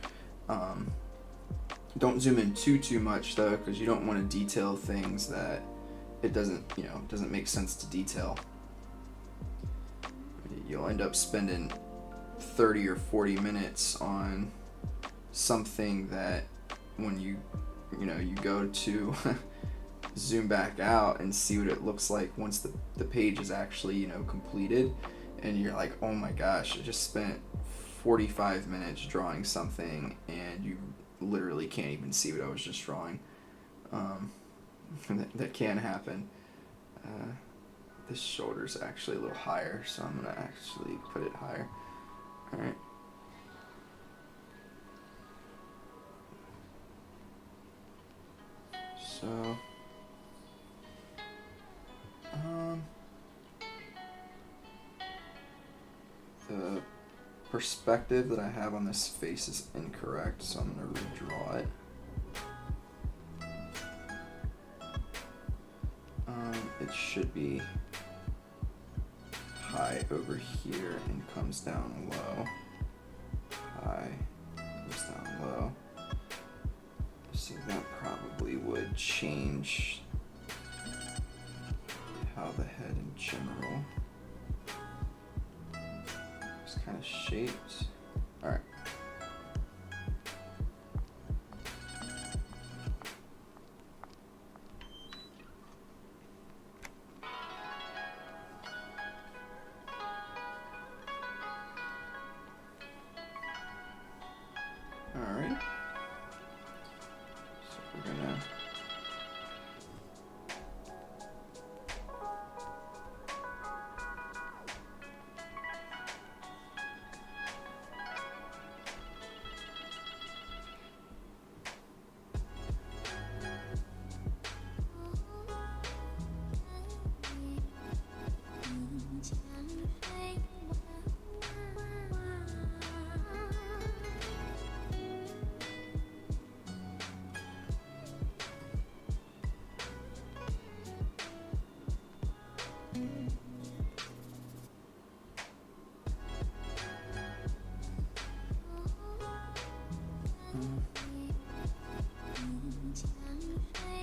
A: Don't zoom in too much though, because you don't want to detail things that it doesn't make sense to detail. You'll end up spending 30 or 40 minutes on something that when you go to zoom back out and see what it looks like once the page is actually completed, and you're like, oh my gosh, I just spent 45 minutes drawing something and you literally can't even see what I was just drawing. That can happen. This shoulder's actually a little higher, so I'm gonna actually put it higher. All right. So, the perspective that I have on this face is incorrect, so I'm going to redraw it. It should be high over here and comes down low. High, comes down low. So that probably would change how the head in general is kind of shaped. All right. All right. We're gonna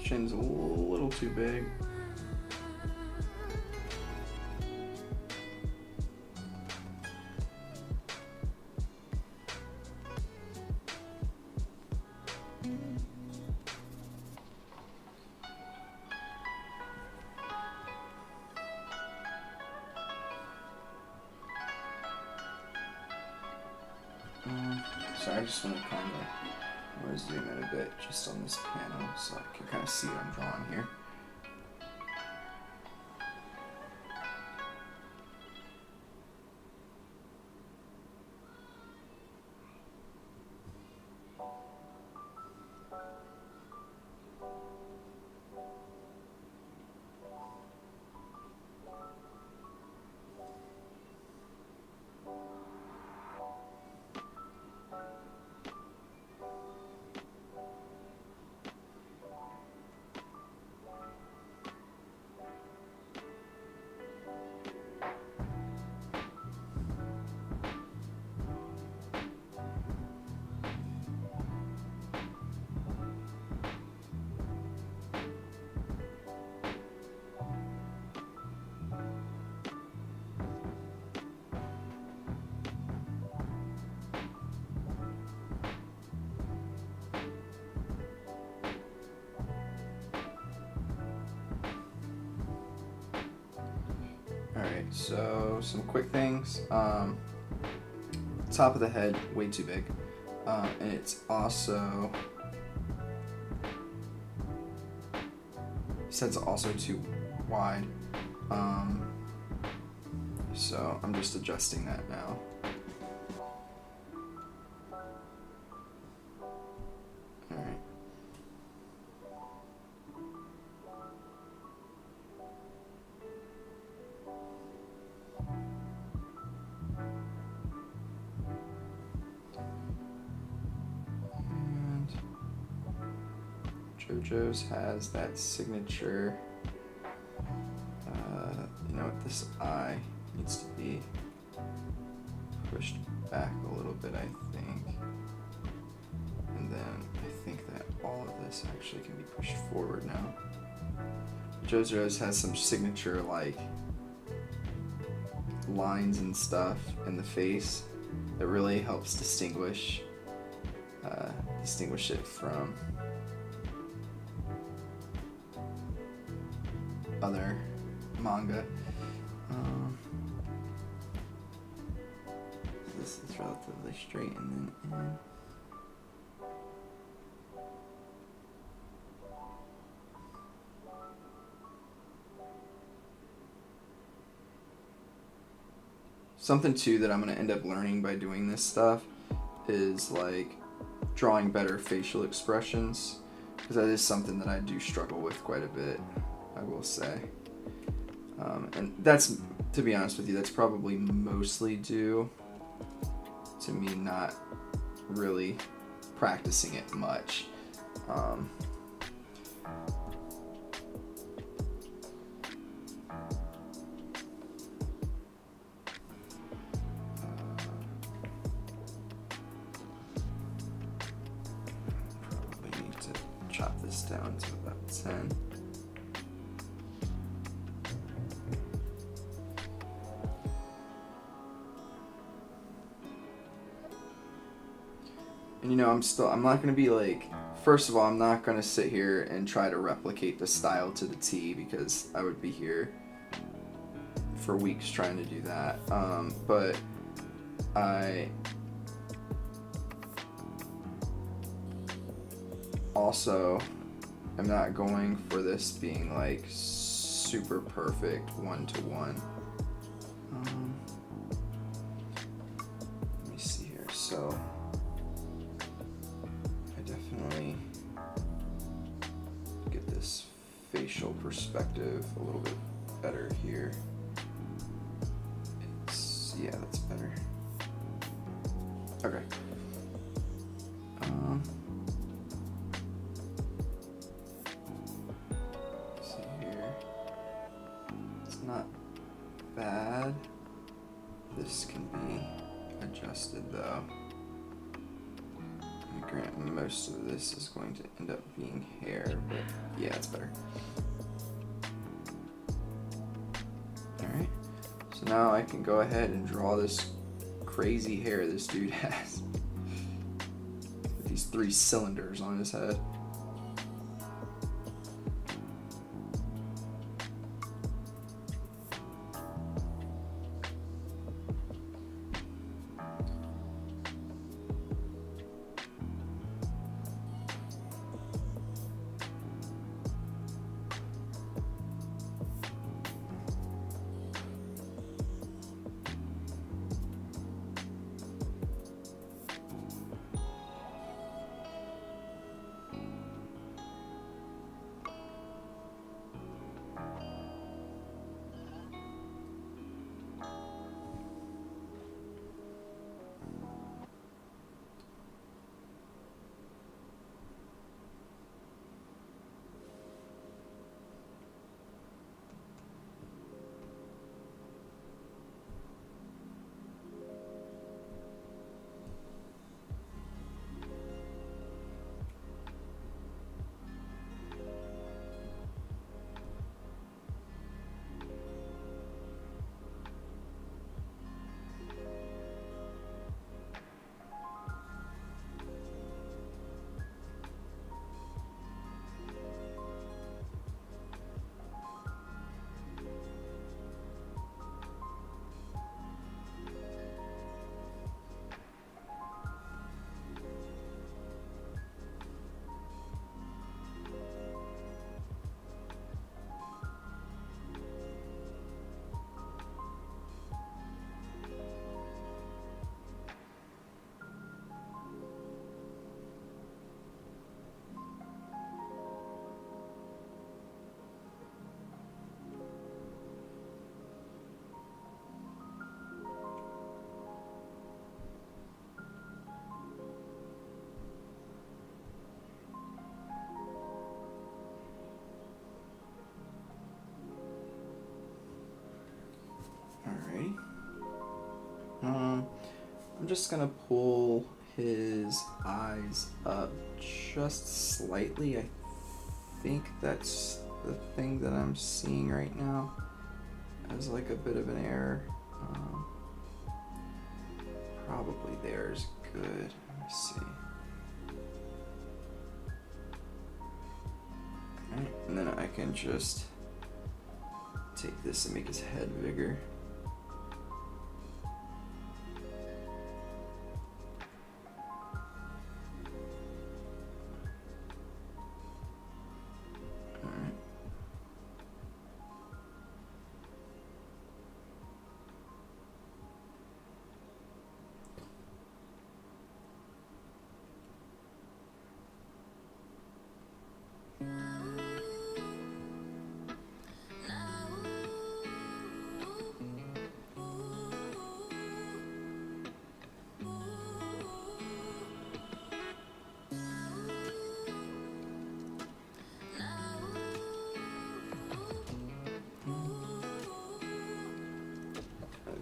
A: chin's a little too big. Sorry, I just want to zoom in a bit just on this panel so I can kind of see what I'm drawing here. Alright, so some quick things. Top of the head, way too big. And it's also... His head's also too wide. So I'm just adjusting that now. Alright. Jojo's has that signature, you know what, this eye needs to be pushed back a little bit, I think. And then I think that all of this actually can be pushed forward now. Jojo's has some signature like lines and stuff in the face that really helps distinguish it from other manga. This is relatively straight and then in. Something too that I'm going to end up learning by doing this stuff is like drawing better facial expressions, because that is something that I do struggle with quite a bit, I will say. And that's, to be honest with you, that's probably mostly due to me not really practicing it much. Probably need to chop this down to about 10. And you know, I'm not going to be like, first of all, I'm not going to sit here and try to replicate the style to the T, because I would be here for weeks trying to do that. But I also am not going for this being like super perfect one-to-one. Let me see here. So get this facial perspective a little bit better here. Yeah, that's better. Okay. See here. It's not bad. This can be adjusted though. Granted, most of this is going to end up being hair, but yeah, it's better. Alright, so now I can go ahead and draw this crazy hair this dude has. With these 3 cylinders on his head. just gonna pull his eyes up just slightly. I think that's the thing that I'm seeing right now as like a bit of an error. Probably there's good. Let me see. Alright, and then I can just take this and make his head bigger.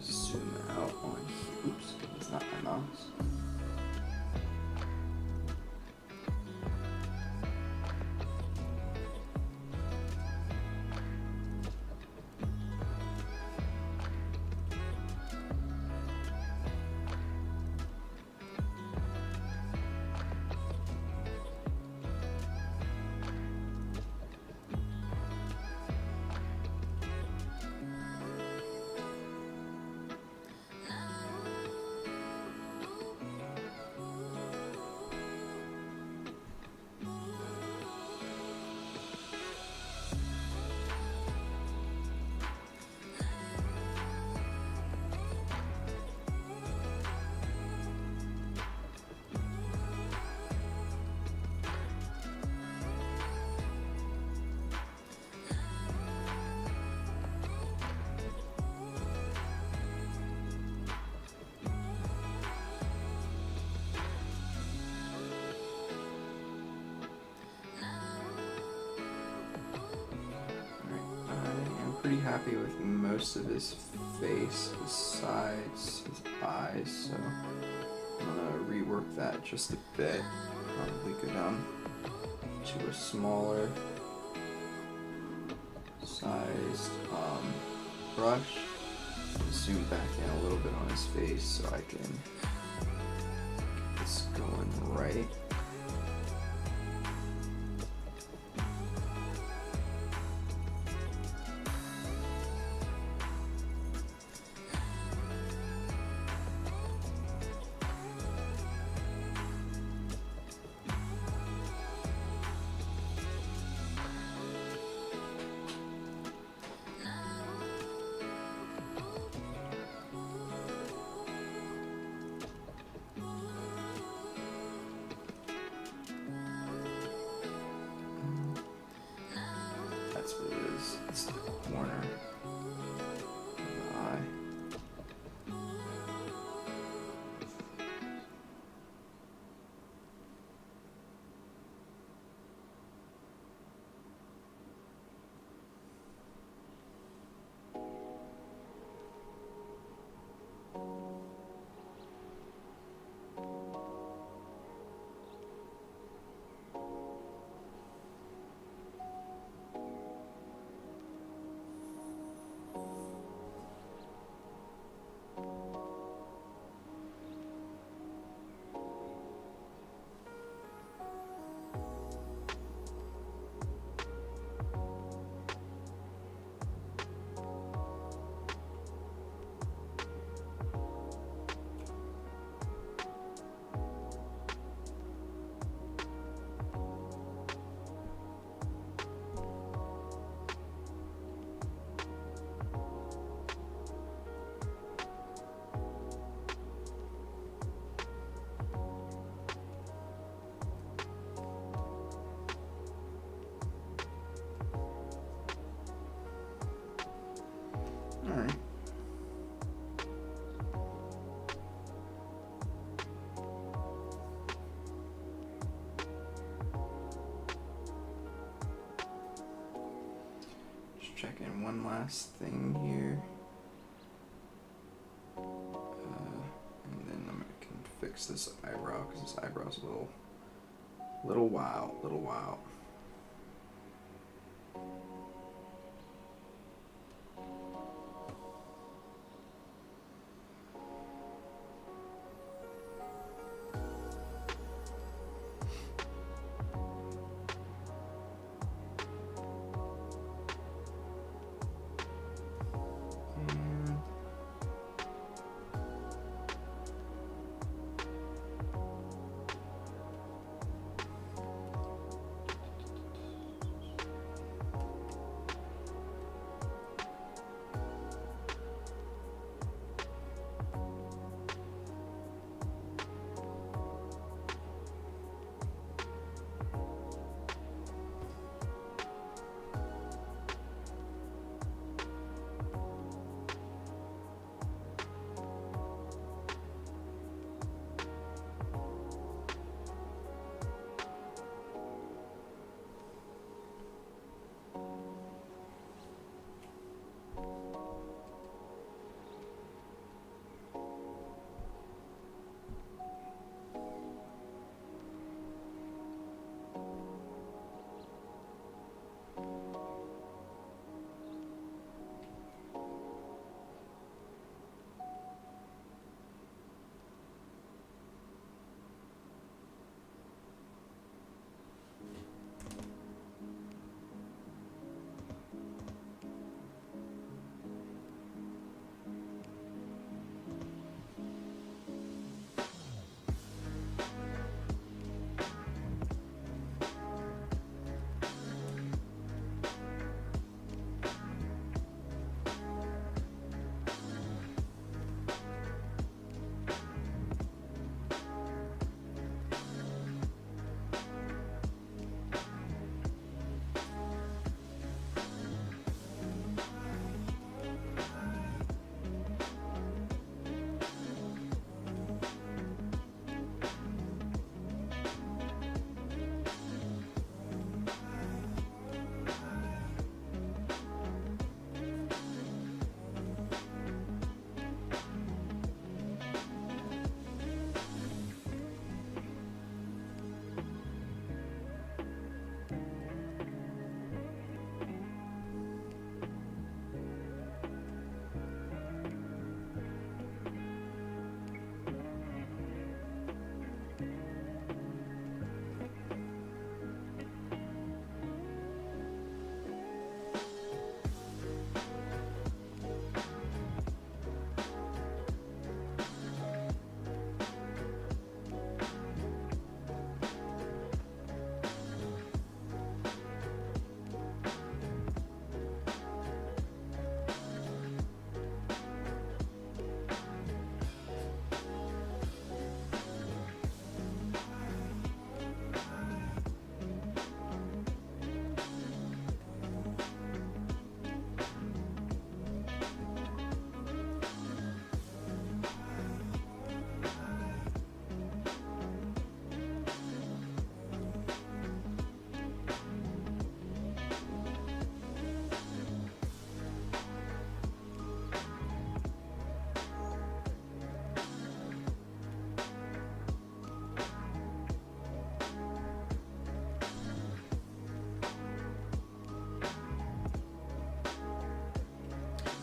A: Zoom out on here. Oops, that's not my mouse. Pretty happy with most of his face, his sides, his eyes, so I'm gonna rework that just a bit. Probably go down to a smaller sized brush. Zoom back in a little bit on his face so I can get this going right. That's what it is. It's the corner of the eye. Alright. Just checking one last thing here. And then I'm going to fix this eyebrow because this eyebrow's a little wild.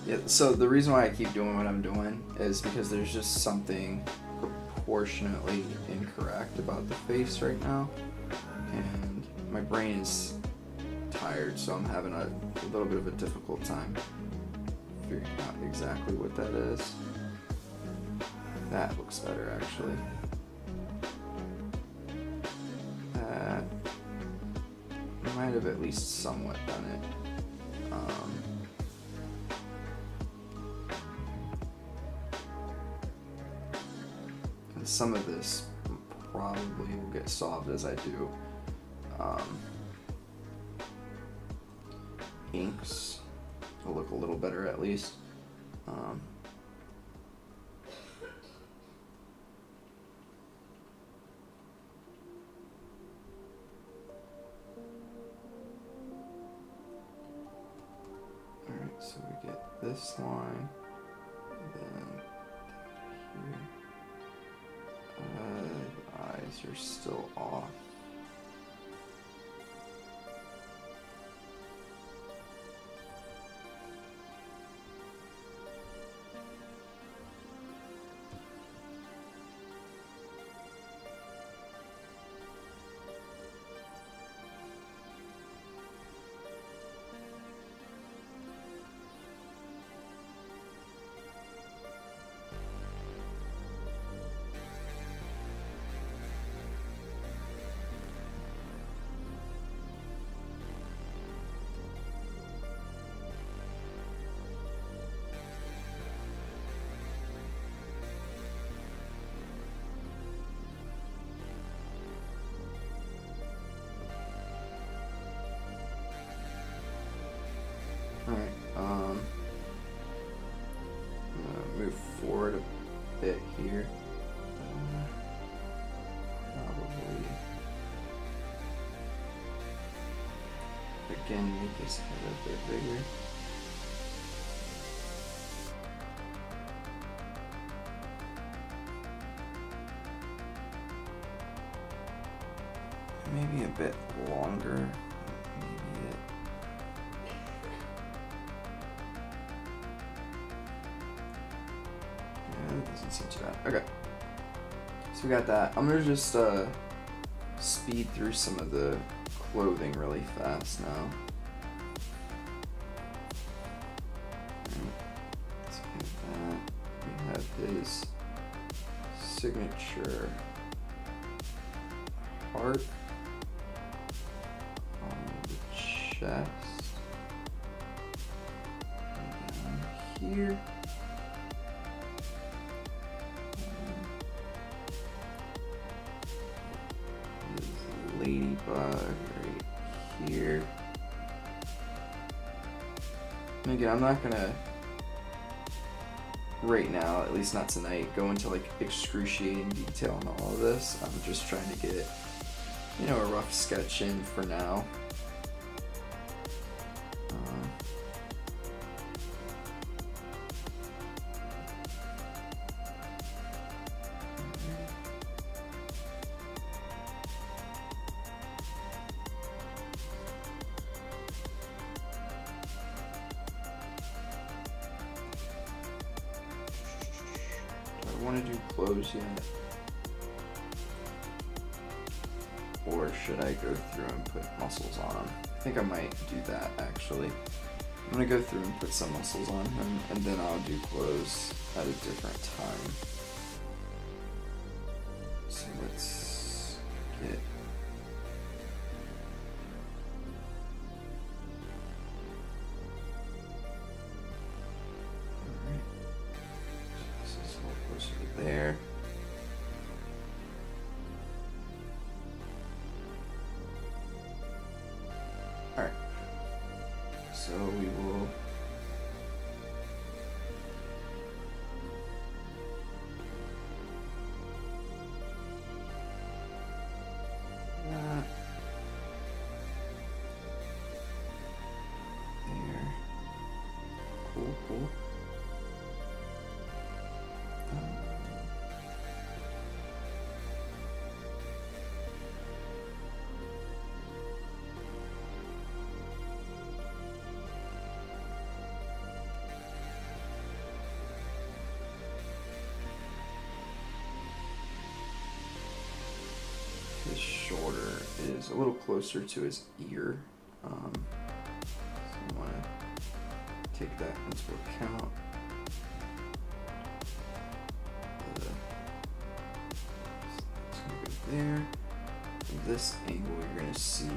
A: Yeah, so the reason why I keep doing what I'm doing is because there's just something proportionately incorrect about the face right now, and my brain is tired, so I'm having a little bit of a difficult time figuring out exactly what that is. That looks better, actually. That might have at least somewhat done it. And some of this probably will get solved as I do inks. Will look a little better at least. Alright, so we get this line, and then here. These are still off. Alright, I'm gonna move forward a bit here. Probably again make his head a bit bigger. Maybe a bit longer. Doesn't seem too bad. Okay. So we got that. I'm gonna just speed through some of the clothing really fast now. Let's get that. We have his signature heart on the chest. And down here. Ladybug right here. And again, I'm not gonna right now, at least not tonight, go into like excruciating detail on all of this. I'm just trying to get, you know, a rough sketch in for now. Want to do clothes yet? Or should I go through and put muscles on him? I think I might do that actually. I'm gonna go through and put some muscles on him, and then I'll do clothes at a different time. So let's get there. All right. So we will that there. Cool, cool. His shoulder is a little closer to his ear, so I want to take that into account. It's going to go there. From this angle, you're going to see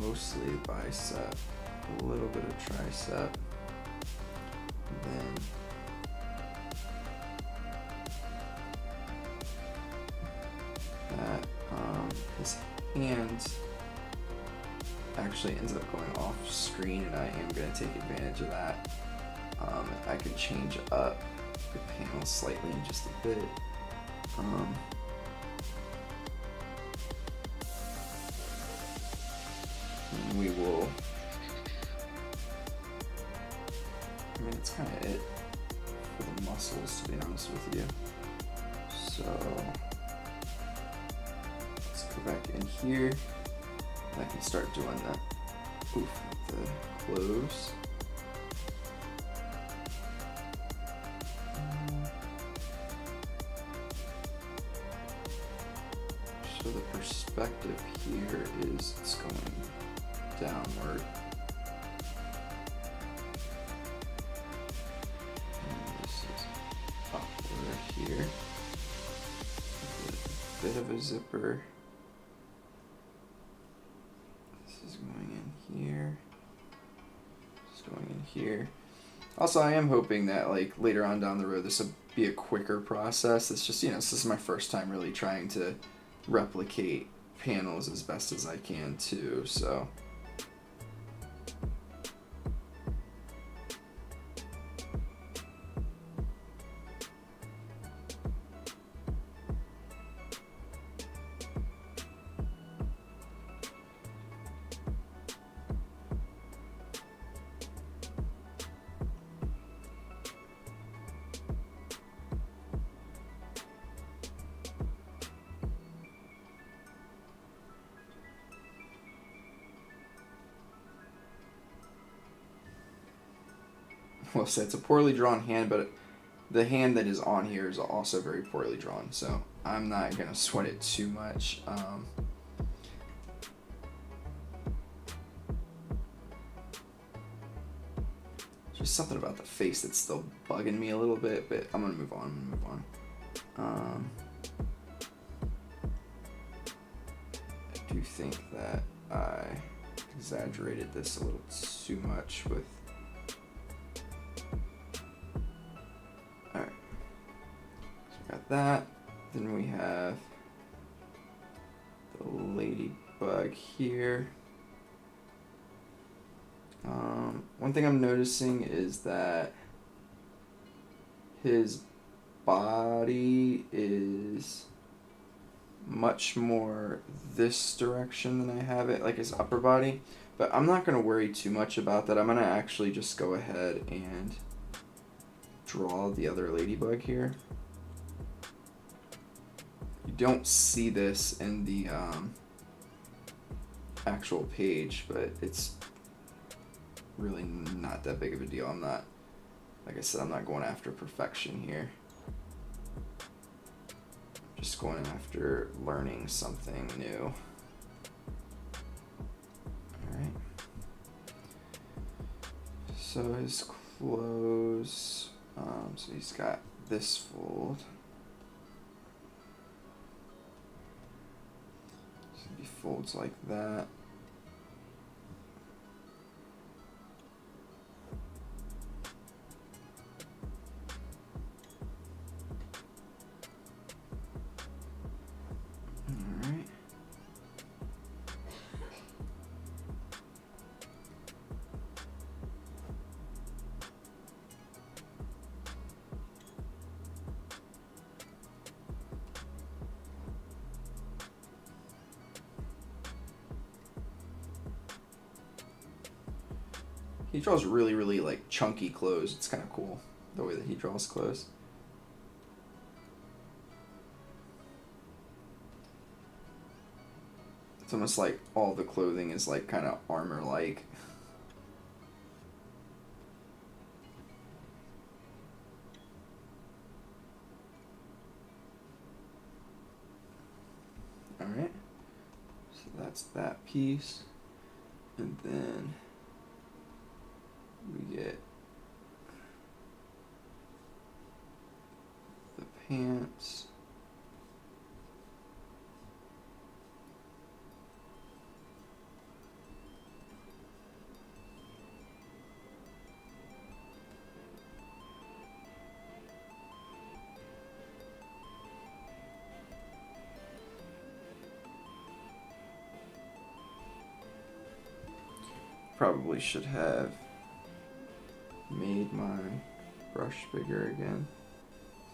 A: mostly bicep, a little bit of tricep, then that his hand actually ends up going off screen, and I am going to take advantage of that. I can change up the panel slightly in just a bit. And we will, I mean, it's kind of it for the muscles, to be honest with you. So here. And I can start doing that. Oof, the close. So the perspective here is it's going downward. And this is upward here. A bit of a zipper. This is going in here. This is going in here. Also, I am hoping that like later on down the road this will be a quicker process. It's just, this is my first time really trying to replicate panels as best as I can too, so well, so it's a poorly drawn hand, but the hand that is on here is also very poorly drawn, so I'm not gonna sweat it too much. Just something about the face that's still bugging me a little bit, but I'm gonna move on. I do think that I exaggerated this a little too much with. Alright, so we got that. Then we have the ladybug here. One thing I'm noticing is that his body is much more this direction than I have it, like his upper body. But I'm not going to worry too much about that. I'm going to actually just go ahead and draw the other ladybug here. You don't see this in the actual page, but it's really not that big of a deal. I'm not, like I said, I'm not going after perfection here. Just going after learning something new. Alright. So his clothes, so he's got this fold. So he folds like that. He draws really like chunky clothes. It's kind of cool the way that he draws clothes. It's almost like all the clothing is like kind of armor-like. Alright, so that's that piece. And then we get the pants. Probably should have made my brush bigger again.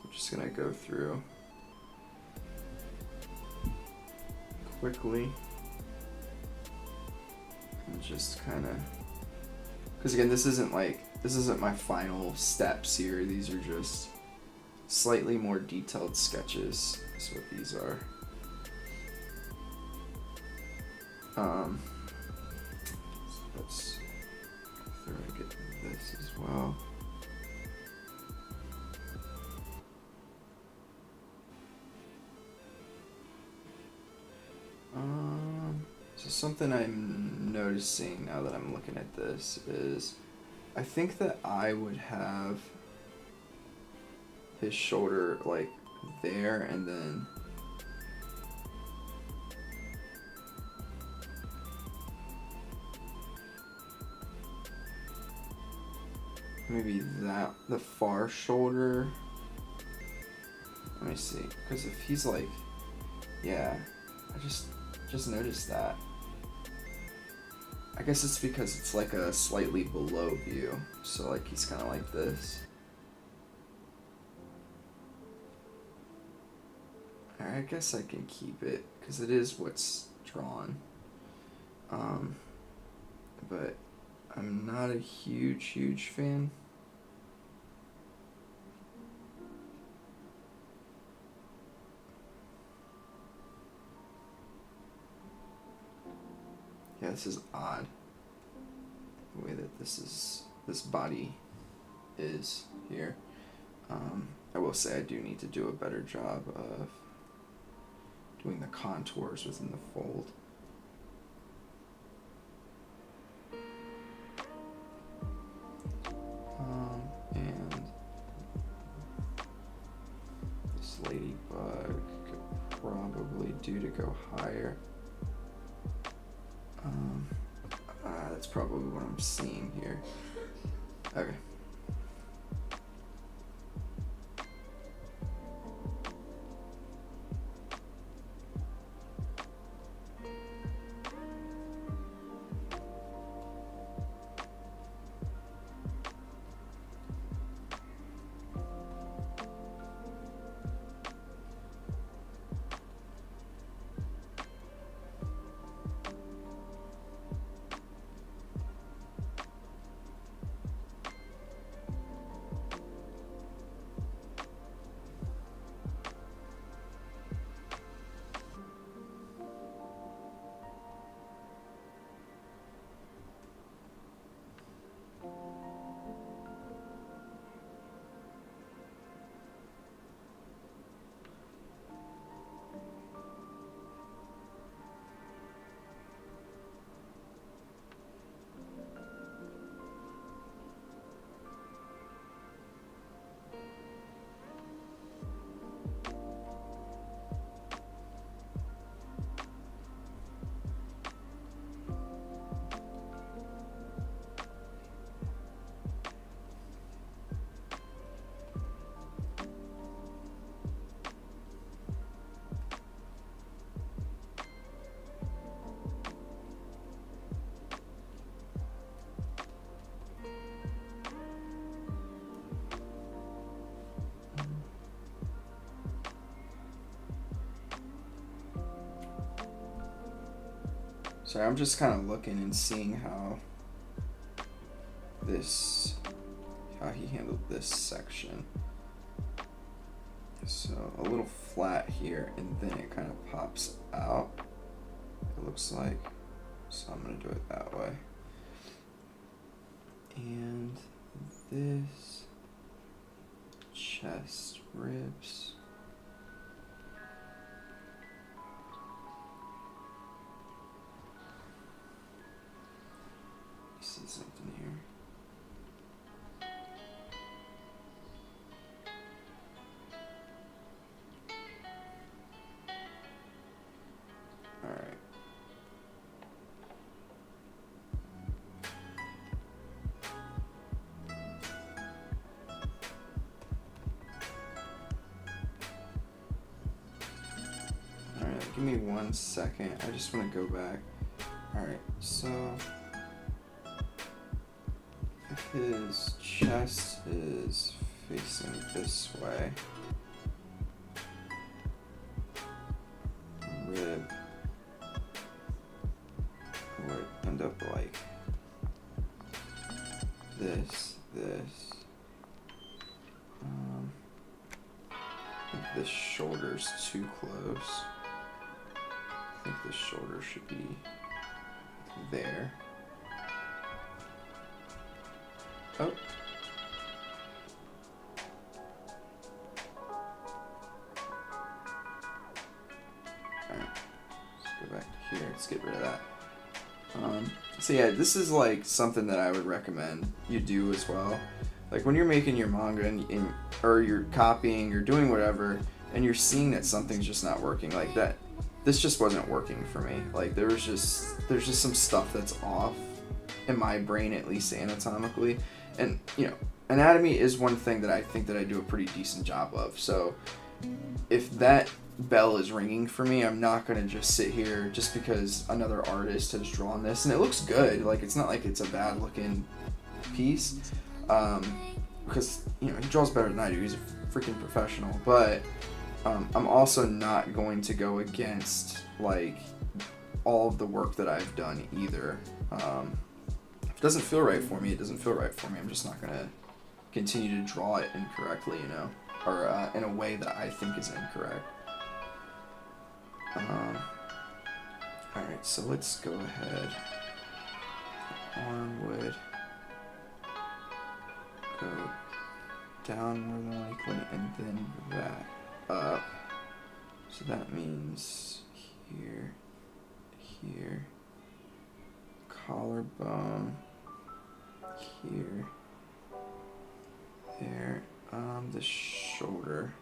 A: I'm just gonna go through quickly and just kind of, because again, this isn't my final steps here. These are just slightly more detailed sketches. That's what these are. Let's get this as well. So something I'm noticing now that I'm looking at this is, I think that I would have his shoulder like there, and then maybe that, the far shoulder. Let me see, because if he's like, yeah, I just noticed that. I guess it's because it's like a slightly below view, so like he's kind of like this. I guess I can keep it because it is what's drawn. But I'm not a huge fan. Yeah, this is odd. The way that this body is here. I will say I do need to do a better job of doing the contours within the fold. And this ladybug could probably do to go higher. That's probably what I'm seeing here. Okay. Sorry, I'm just kind of looking and seeing how he handled this section. So a little flat here, and then it kind of pops out, it looks like. So I'm gonna do it that way. And this chest ribs. See something here. All right. All right, give me 1 second. I just want to go back. All right, so if his chest is facing this way, rib would end up like this. I think this shoulder's too close. I think this shoulder should be there. Oh. Alright, let's go back to here. Let's get rid of that. So yeah, this is like something that I would recommend you do as well. Like when you're making your manga or you're copying, you're doing whatever, and you're seeing that something's just not working, like that. This just wasn't working for me. Like there's just some stuff that's off in my brain, at least anatomically. And you know, anatomy is one thing that I think that I do a pretty decent job of. So if that bell is ringing for me, I'm not gonna just sit here just because another artist has drawn this and it looks good. Like it's not like it's a bad looking piece, because you know he draws better than I do. He's a freaking professional. But I'm also not going to go against like all of the work that I've done either. If it doesn't feel right for me, it doesn't feel right for me. I'm just not gonna continue to draw it incorrectly, you know, or in a way that I think is incorrect. Alright, so let's go ahead. Arm would go down more than likely, and then that up. So that means here, here, collarbone, here, there. The shoulder,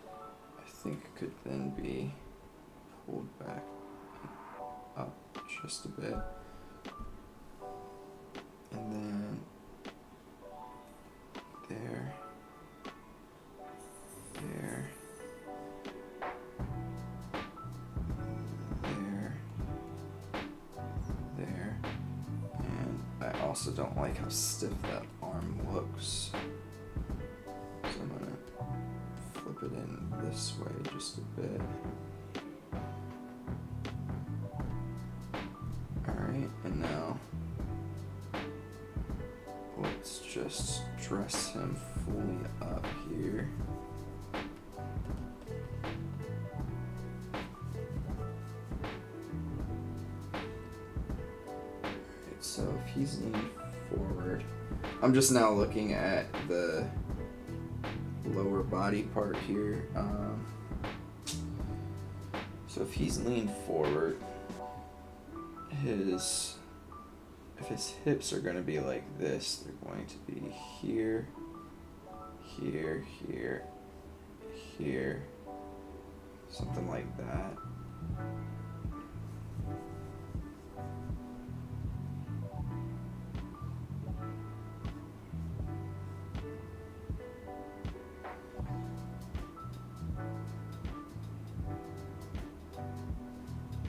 A: I think, could then be pulled back up just a bit, and then there, there, there, there, and I also don't like how stiff that arm looks, so I'm gonna flip it in this way just a bit. Alright, and now let's just dress him fully up here. Alright, so if he's leaning forward, I'm just now looking at the lower body part here. So if he's leaned forward, if his hips are going to be like this, they're going to be here, here, here, here, something like that.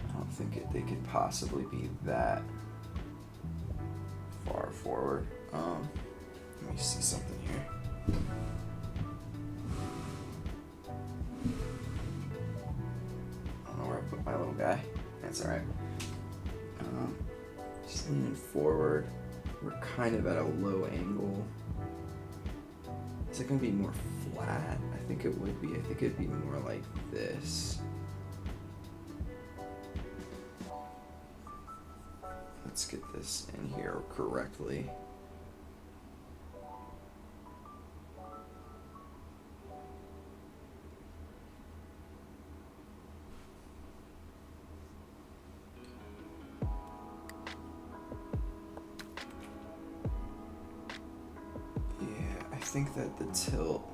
A: I don't think they could possibly be that far forward. Let me see something here. I don't know where I put my little guy. That's alright. Just leaning forward. We're kind of at a low angle. Is it going to be more flat? I think it would be. I think it'd be more like this. Let's get this in here correctly. Yeah, I think that the tilt,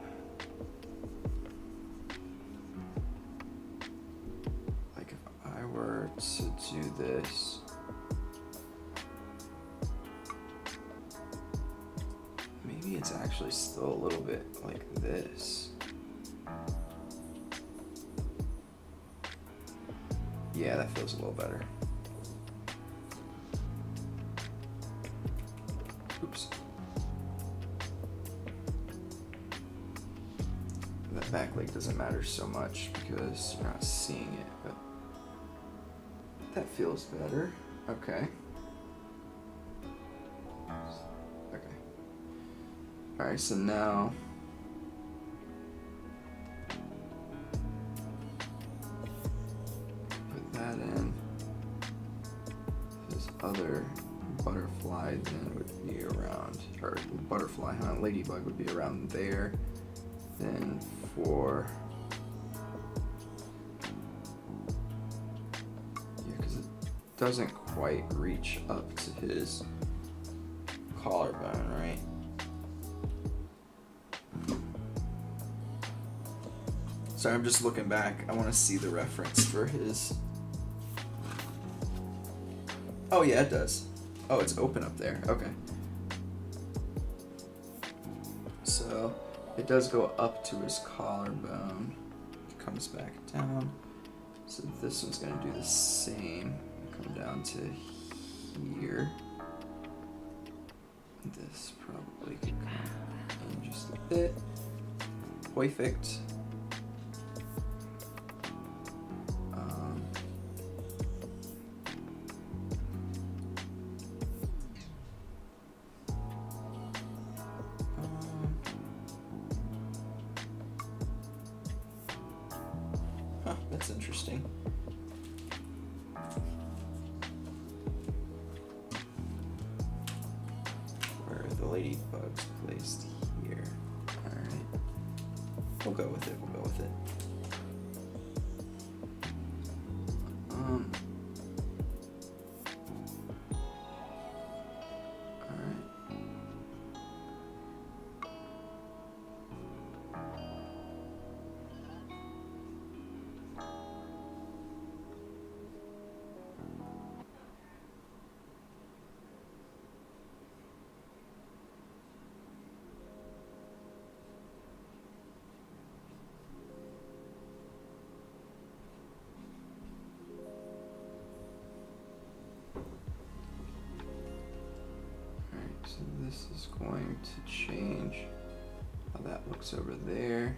A: like if I were to do this, maybe it's actually still a little bit like this. Yeah, that feels a little better. Oops. That back leg doesn't matter so much because you're not seeing it, but that feels better. Okay. Alright, so now put that in, his other butterfly then would be around, or butterfly, huh? Ladybug would be around there. Then for, yeah, because it doesn't quite reach up to his collarbone, right? Sorry, I'm just looking back. I want to see the reference for his. Oh yeah, it does. Oh, it's open up there. Okay. So it does go up to his collarbone. It comes back down. So this one's gonna do the same. Come down to here. This probably could come in just a bit. Perfect. That's interesting. Where are the ladybugs placed here? Alright. We'll go with it, we'll go with it. So this is going to change how that looks over there.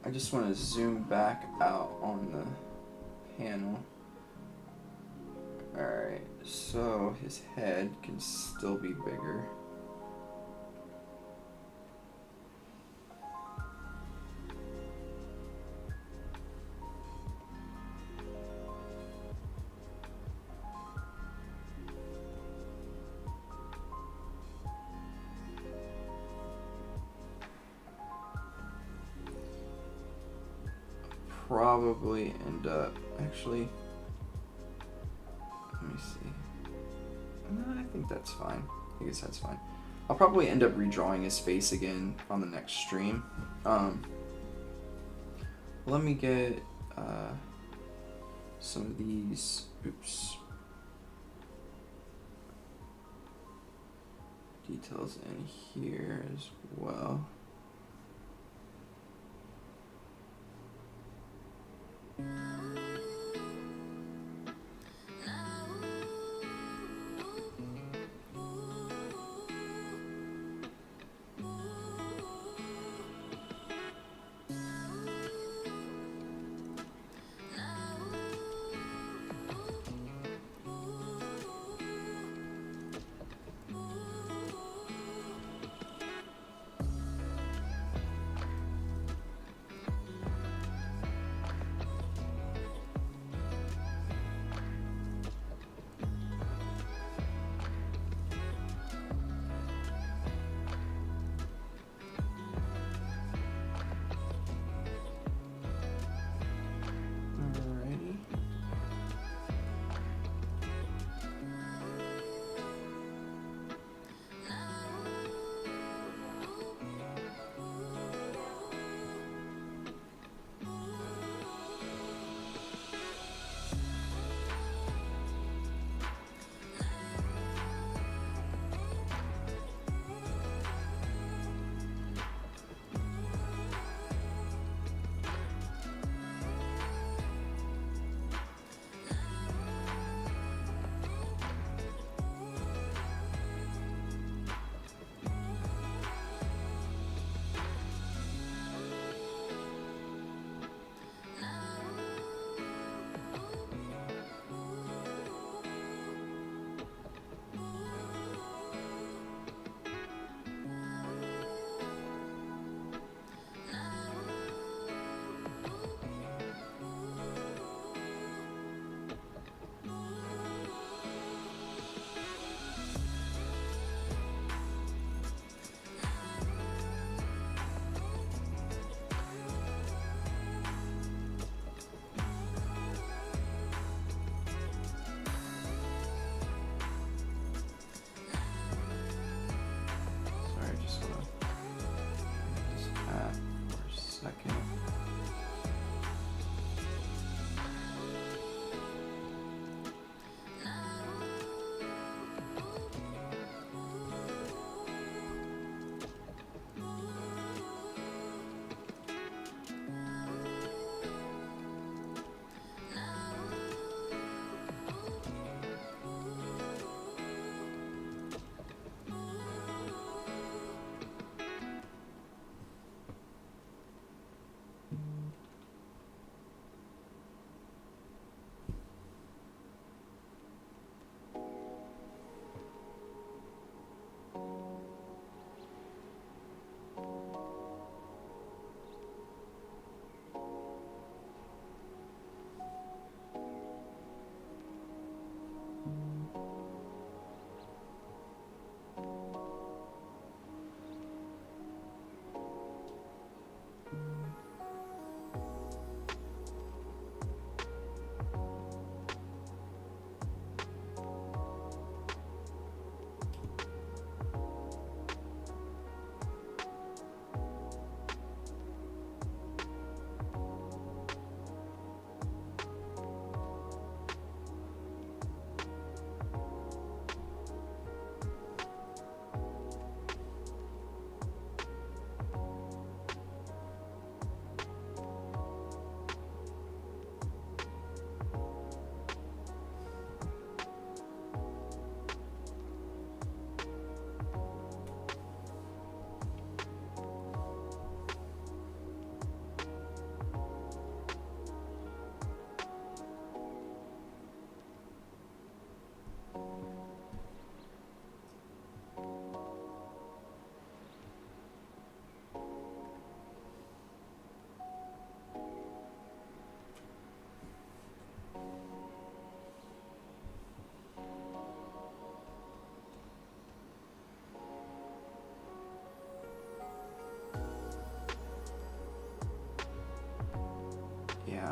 A: I just want to zoom back out on the panel. Alright, so his head can still be bigger. Probably end up, actually, let me see. No, I think that's fine. I guess that's fine. I'll probably end up redrawing his face again on the next stream. Let me get some of these, details in here as well.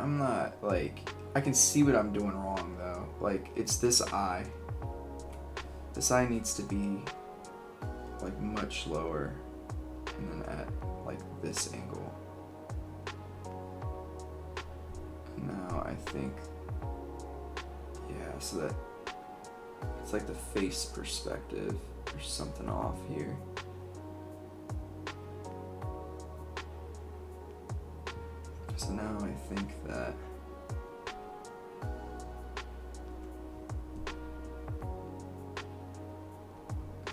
A: I'm not, like, I can see what I'm doing wrong, though. Like, it's this eye. This eye needs to be, like, much lower, and then at, like, this angle. Now, I think, yeah, so that, it's like the face perspective. There's something off here. So now I think that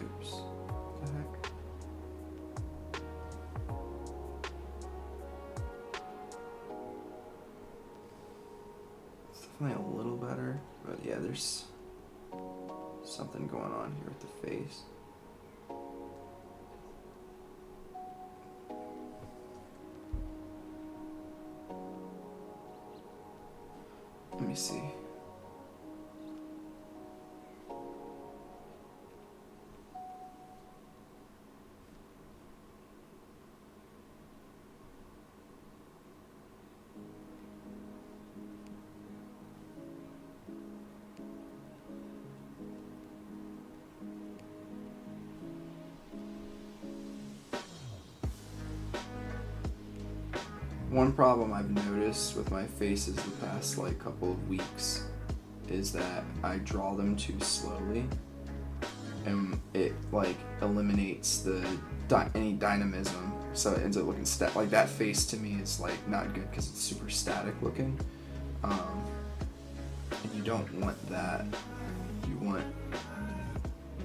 A: oops, what the heck? It's definitely a little better, but yeah, there's something going on here with the face. Let me see. One problem I've noticed with my faces the past like couple of weeks is that I draw them too slowly, and it like eliminates the any dynamism, so it ends up looking like that face to me is like not good because it's super static looking, and you don't want that. You want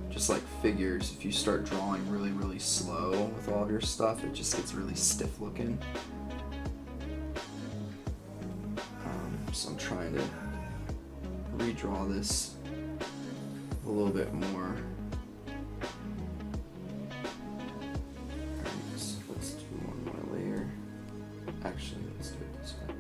A: just like figures. If you start drawing really slow with all of your stuff, it just gets really stiff looking. So I'm trying to redraw this a little bit more. Alright, so let's do one more layer. Actually, let's do it this way.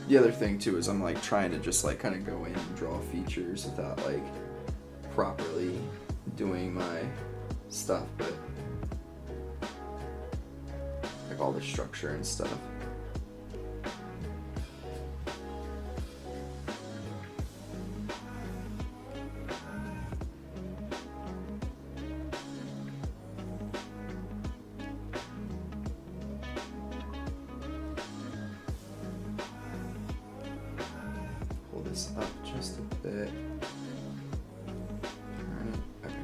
A: The other thing too is I'm like trying to just like kind of go in and draw features without like properly doing my stuff, but like all the structure and stuff. Up just a bit. Turn it. Okay.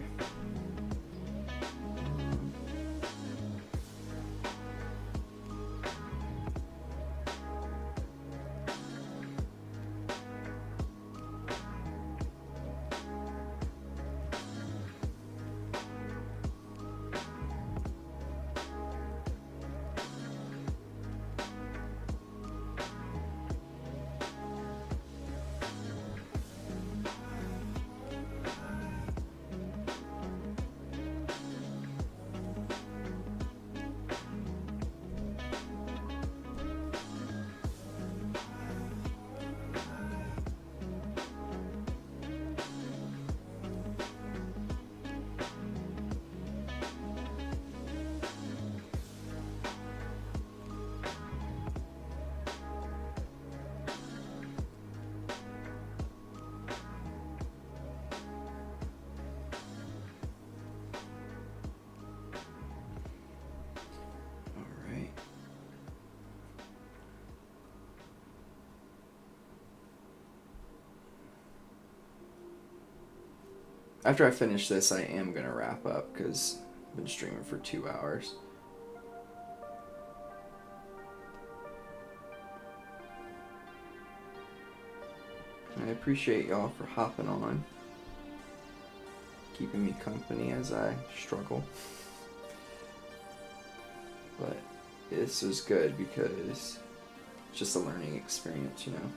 A: After I finish this, I am going to wrap up because I've been streaming for 2 hours. I appreciate y'all for hopping on, keeping me company as I struggle. But this was good because it's just a learning experience, you know.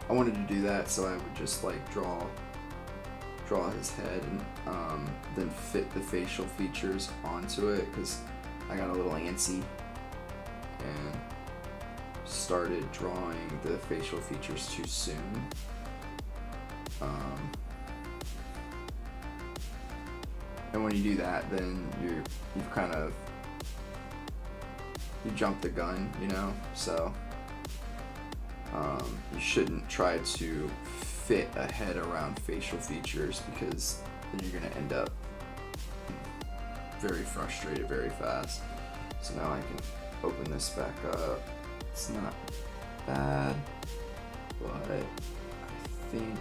A: I wanted to do that, so I would just like draw his head and then fit the facial features onto it, because I got a little antsy and started drawing the facial features too soon. And when you do that, then you jump the gun, you know? So you shouldn't try to fit a head around facial features, because then you're gonna end up very frustrated very fast. So now I can open this back up. It's not bad, but I think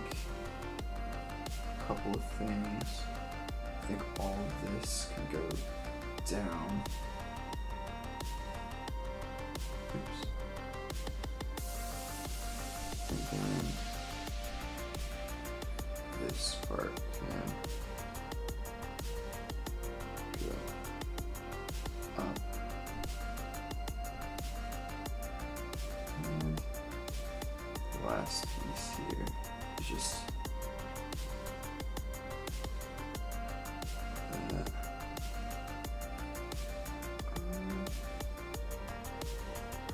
A: a couple of things. I think all of this can go down. Oops. And then this part can go up. And the last piece here is just that.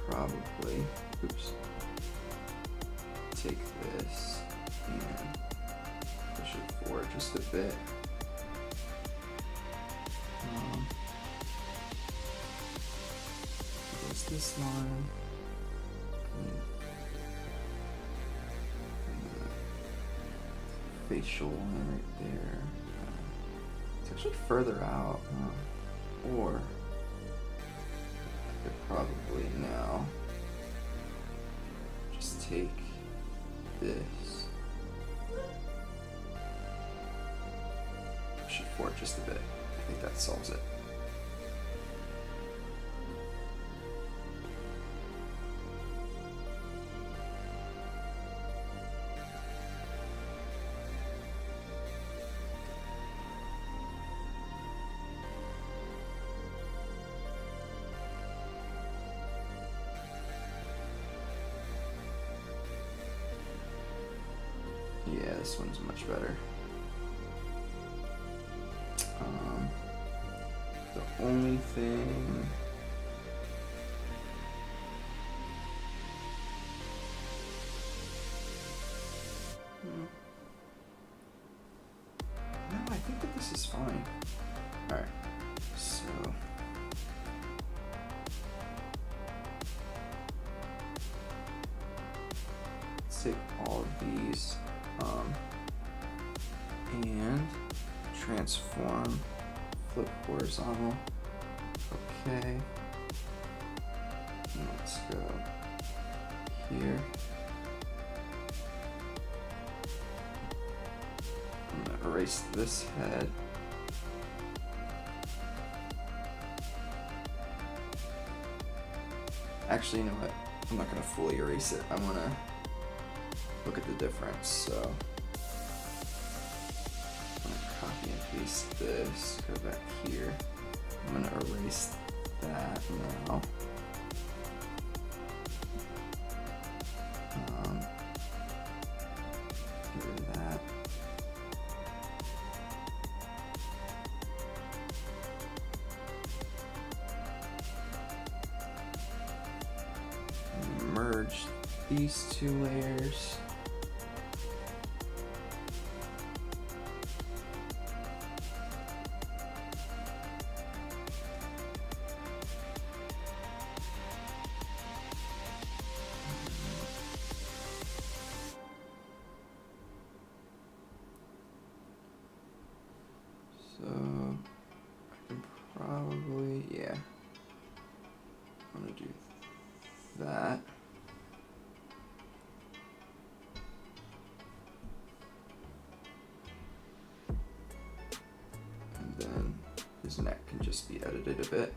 A: Probably, oops, take this and push it forward just a bit. There's this line. Facial line right there. It's actually further out, or I could probably now just take this, push it forward just a bit. I think that solves it. Yeah, this one's much better. The only thing no, I think that this is fine. Alright, so let's take all of these and transform, flip horizontal. Okay. And let's go here. I'm gonna erase this head. Actually, you know what? I'm not gonna fully erase it. I wanna look at the difference, so I'm gonna copy and paste this, go back here. I'm gonna erase that now. Get rid of that. And merge these two layers. So I can probably, yeah, I'm gonna do that. And then his neck can just be edited a bit.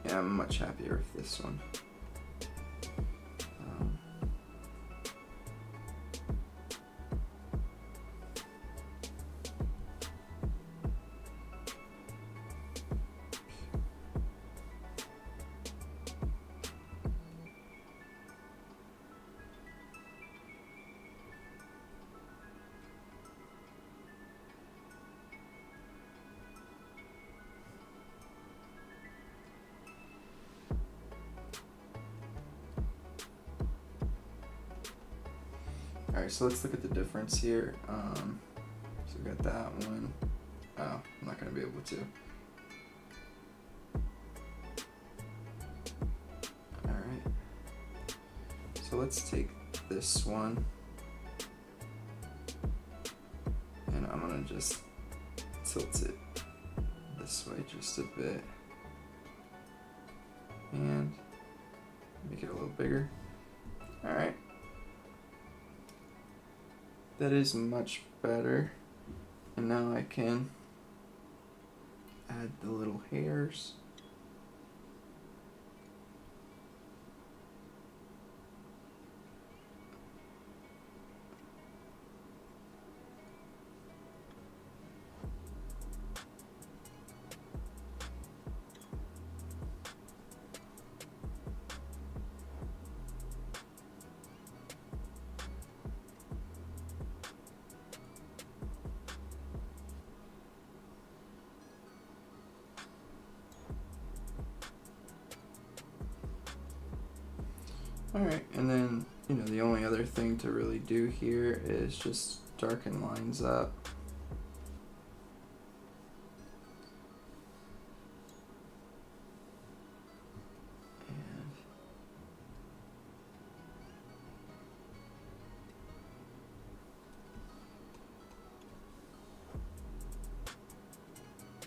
A: Yeah, I'm much happier with this one. Alright, so let's look at the difference here. So we got that one. Oh, I'm not going to be able to. Alright. So let's take this one. And I'm going to just tilt it this way just a bit. And make it a little bigger. Alright. That is much better. And now I can add the little hairs. Alright, and then, the only other thing to really do here is just darken lines up.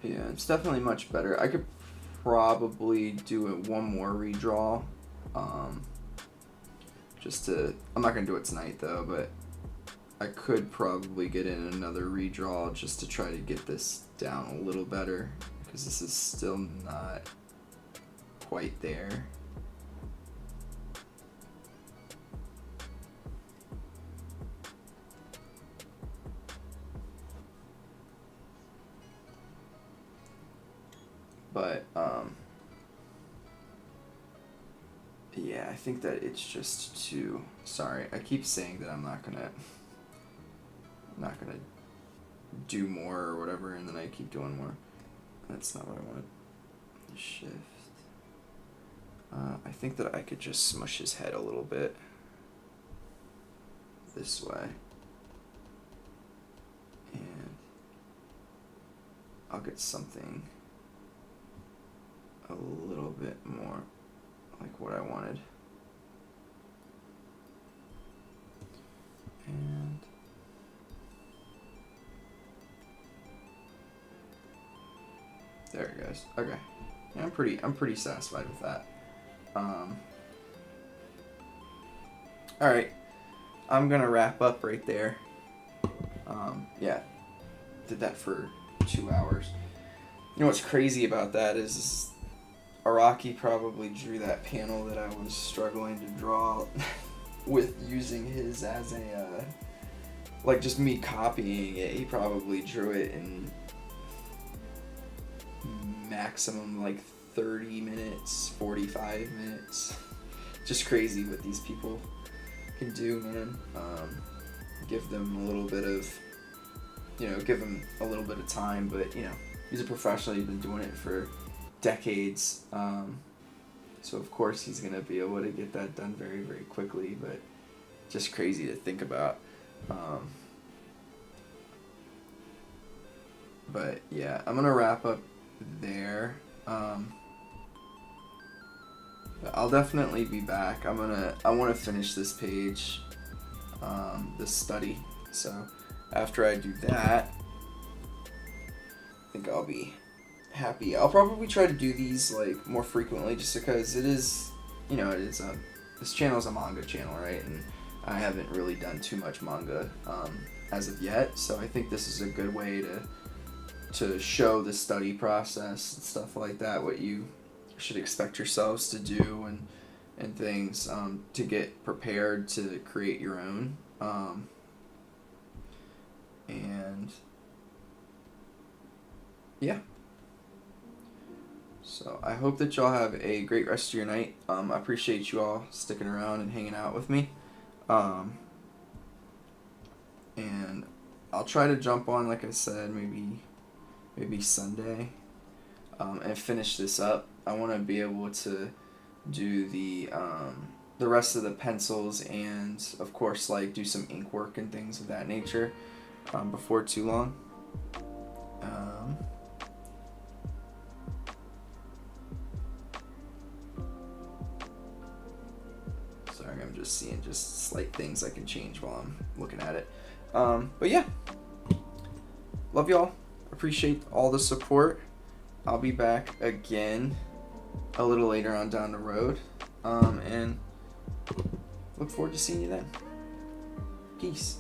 A: Yeah, it's definitely much better. I could probably do it one more redraw. I'm not going to do it tonight though, but I could probably get in another redraw just to try to get this down a little better, because this is still not quite there. But, yeah, I think that it's just too, sorry, I keep saying that I'm not gonna do more or whatever, and then I keep doing more. That's not what I wanted. Shift. I think that I could just smush his head a little bit this way. And I'll get something a little bit more like what I wanted. And there it goes. Okay. Yeah, I'm pretty satisfied with that. Alright. I'm gonna wrap up right there. Yeah. Did that for 2 hours. You know what's crazy about that is Araki probably drew that panel that I was struggling to draw with using his as a, like just me copying it. He probably drew it in maximum like 30 minutes, 45 minutes. Just crazy what these people can do, man. Give them a little bit of, give them a little bit of time, but he's a professional. He's been doing it for decades, so of course he's gonna be able to get that done very, very quickly, but just crazy to think about. But yeah, I'm gonna wrap up there. I'll definitely be back. I want to finish this page, this study, so after I do that, I think I'll be happy. I'll probably try to do these like more frequently, just because it is, this channel is a manga channel, right? And I haven't really done too much manga as of yet, so I think this is a good way to show the study process and stuff like that, what you should expect yourselves to do and things, to get prepared to create your own. And yeah. So I hope that y'all have a great rest of your night. I appreciate you all sticking around and hanging out with me. And I'll try to jump on, like I said, maybe Sunday, and finish this up. I want to be able to do the the rest of the pencils and of course like do some ink work and things of that nature before too long. Sorry, I'm just seeing just slight things I can change while I'm looking at it. But yeah, love y'all. Appreciate all the support. I'll be back again a little later on down the road. And look forward to seeing you then. Peace.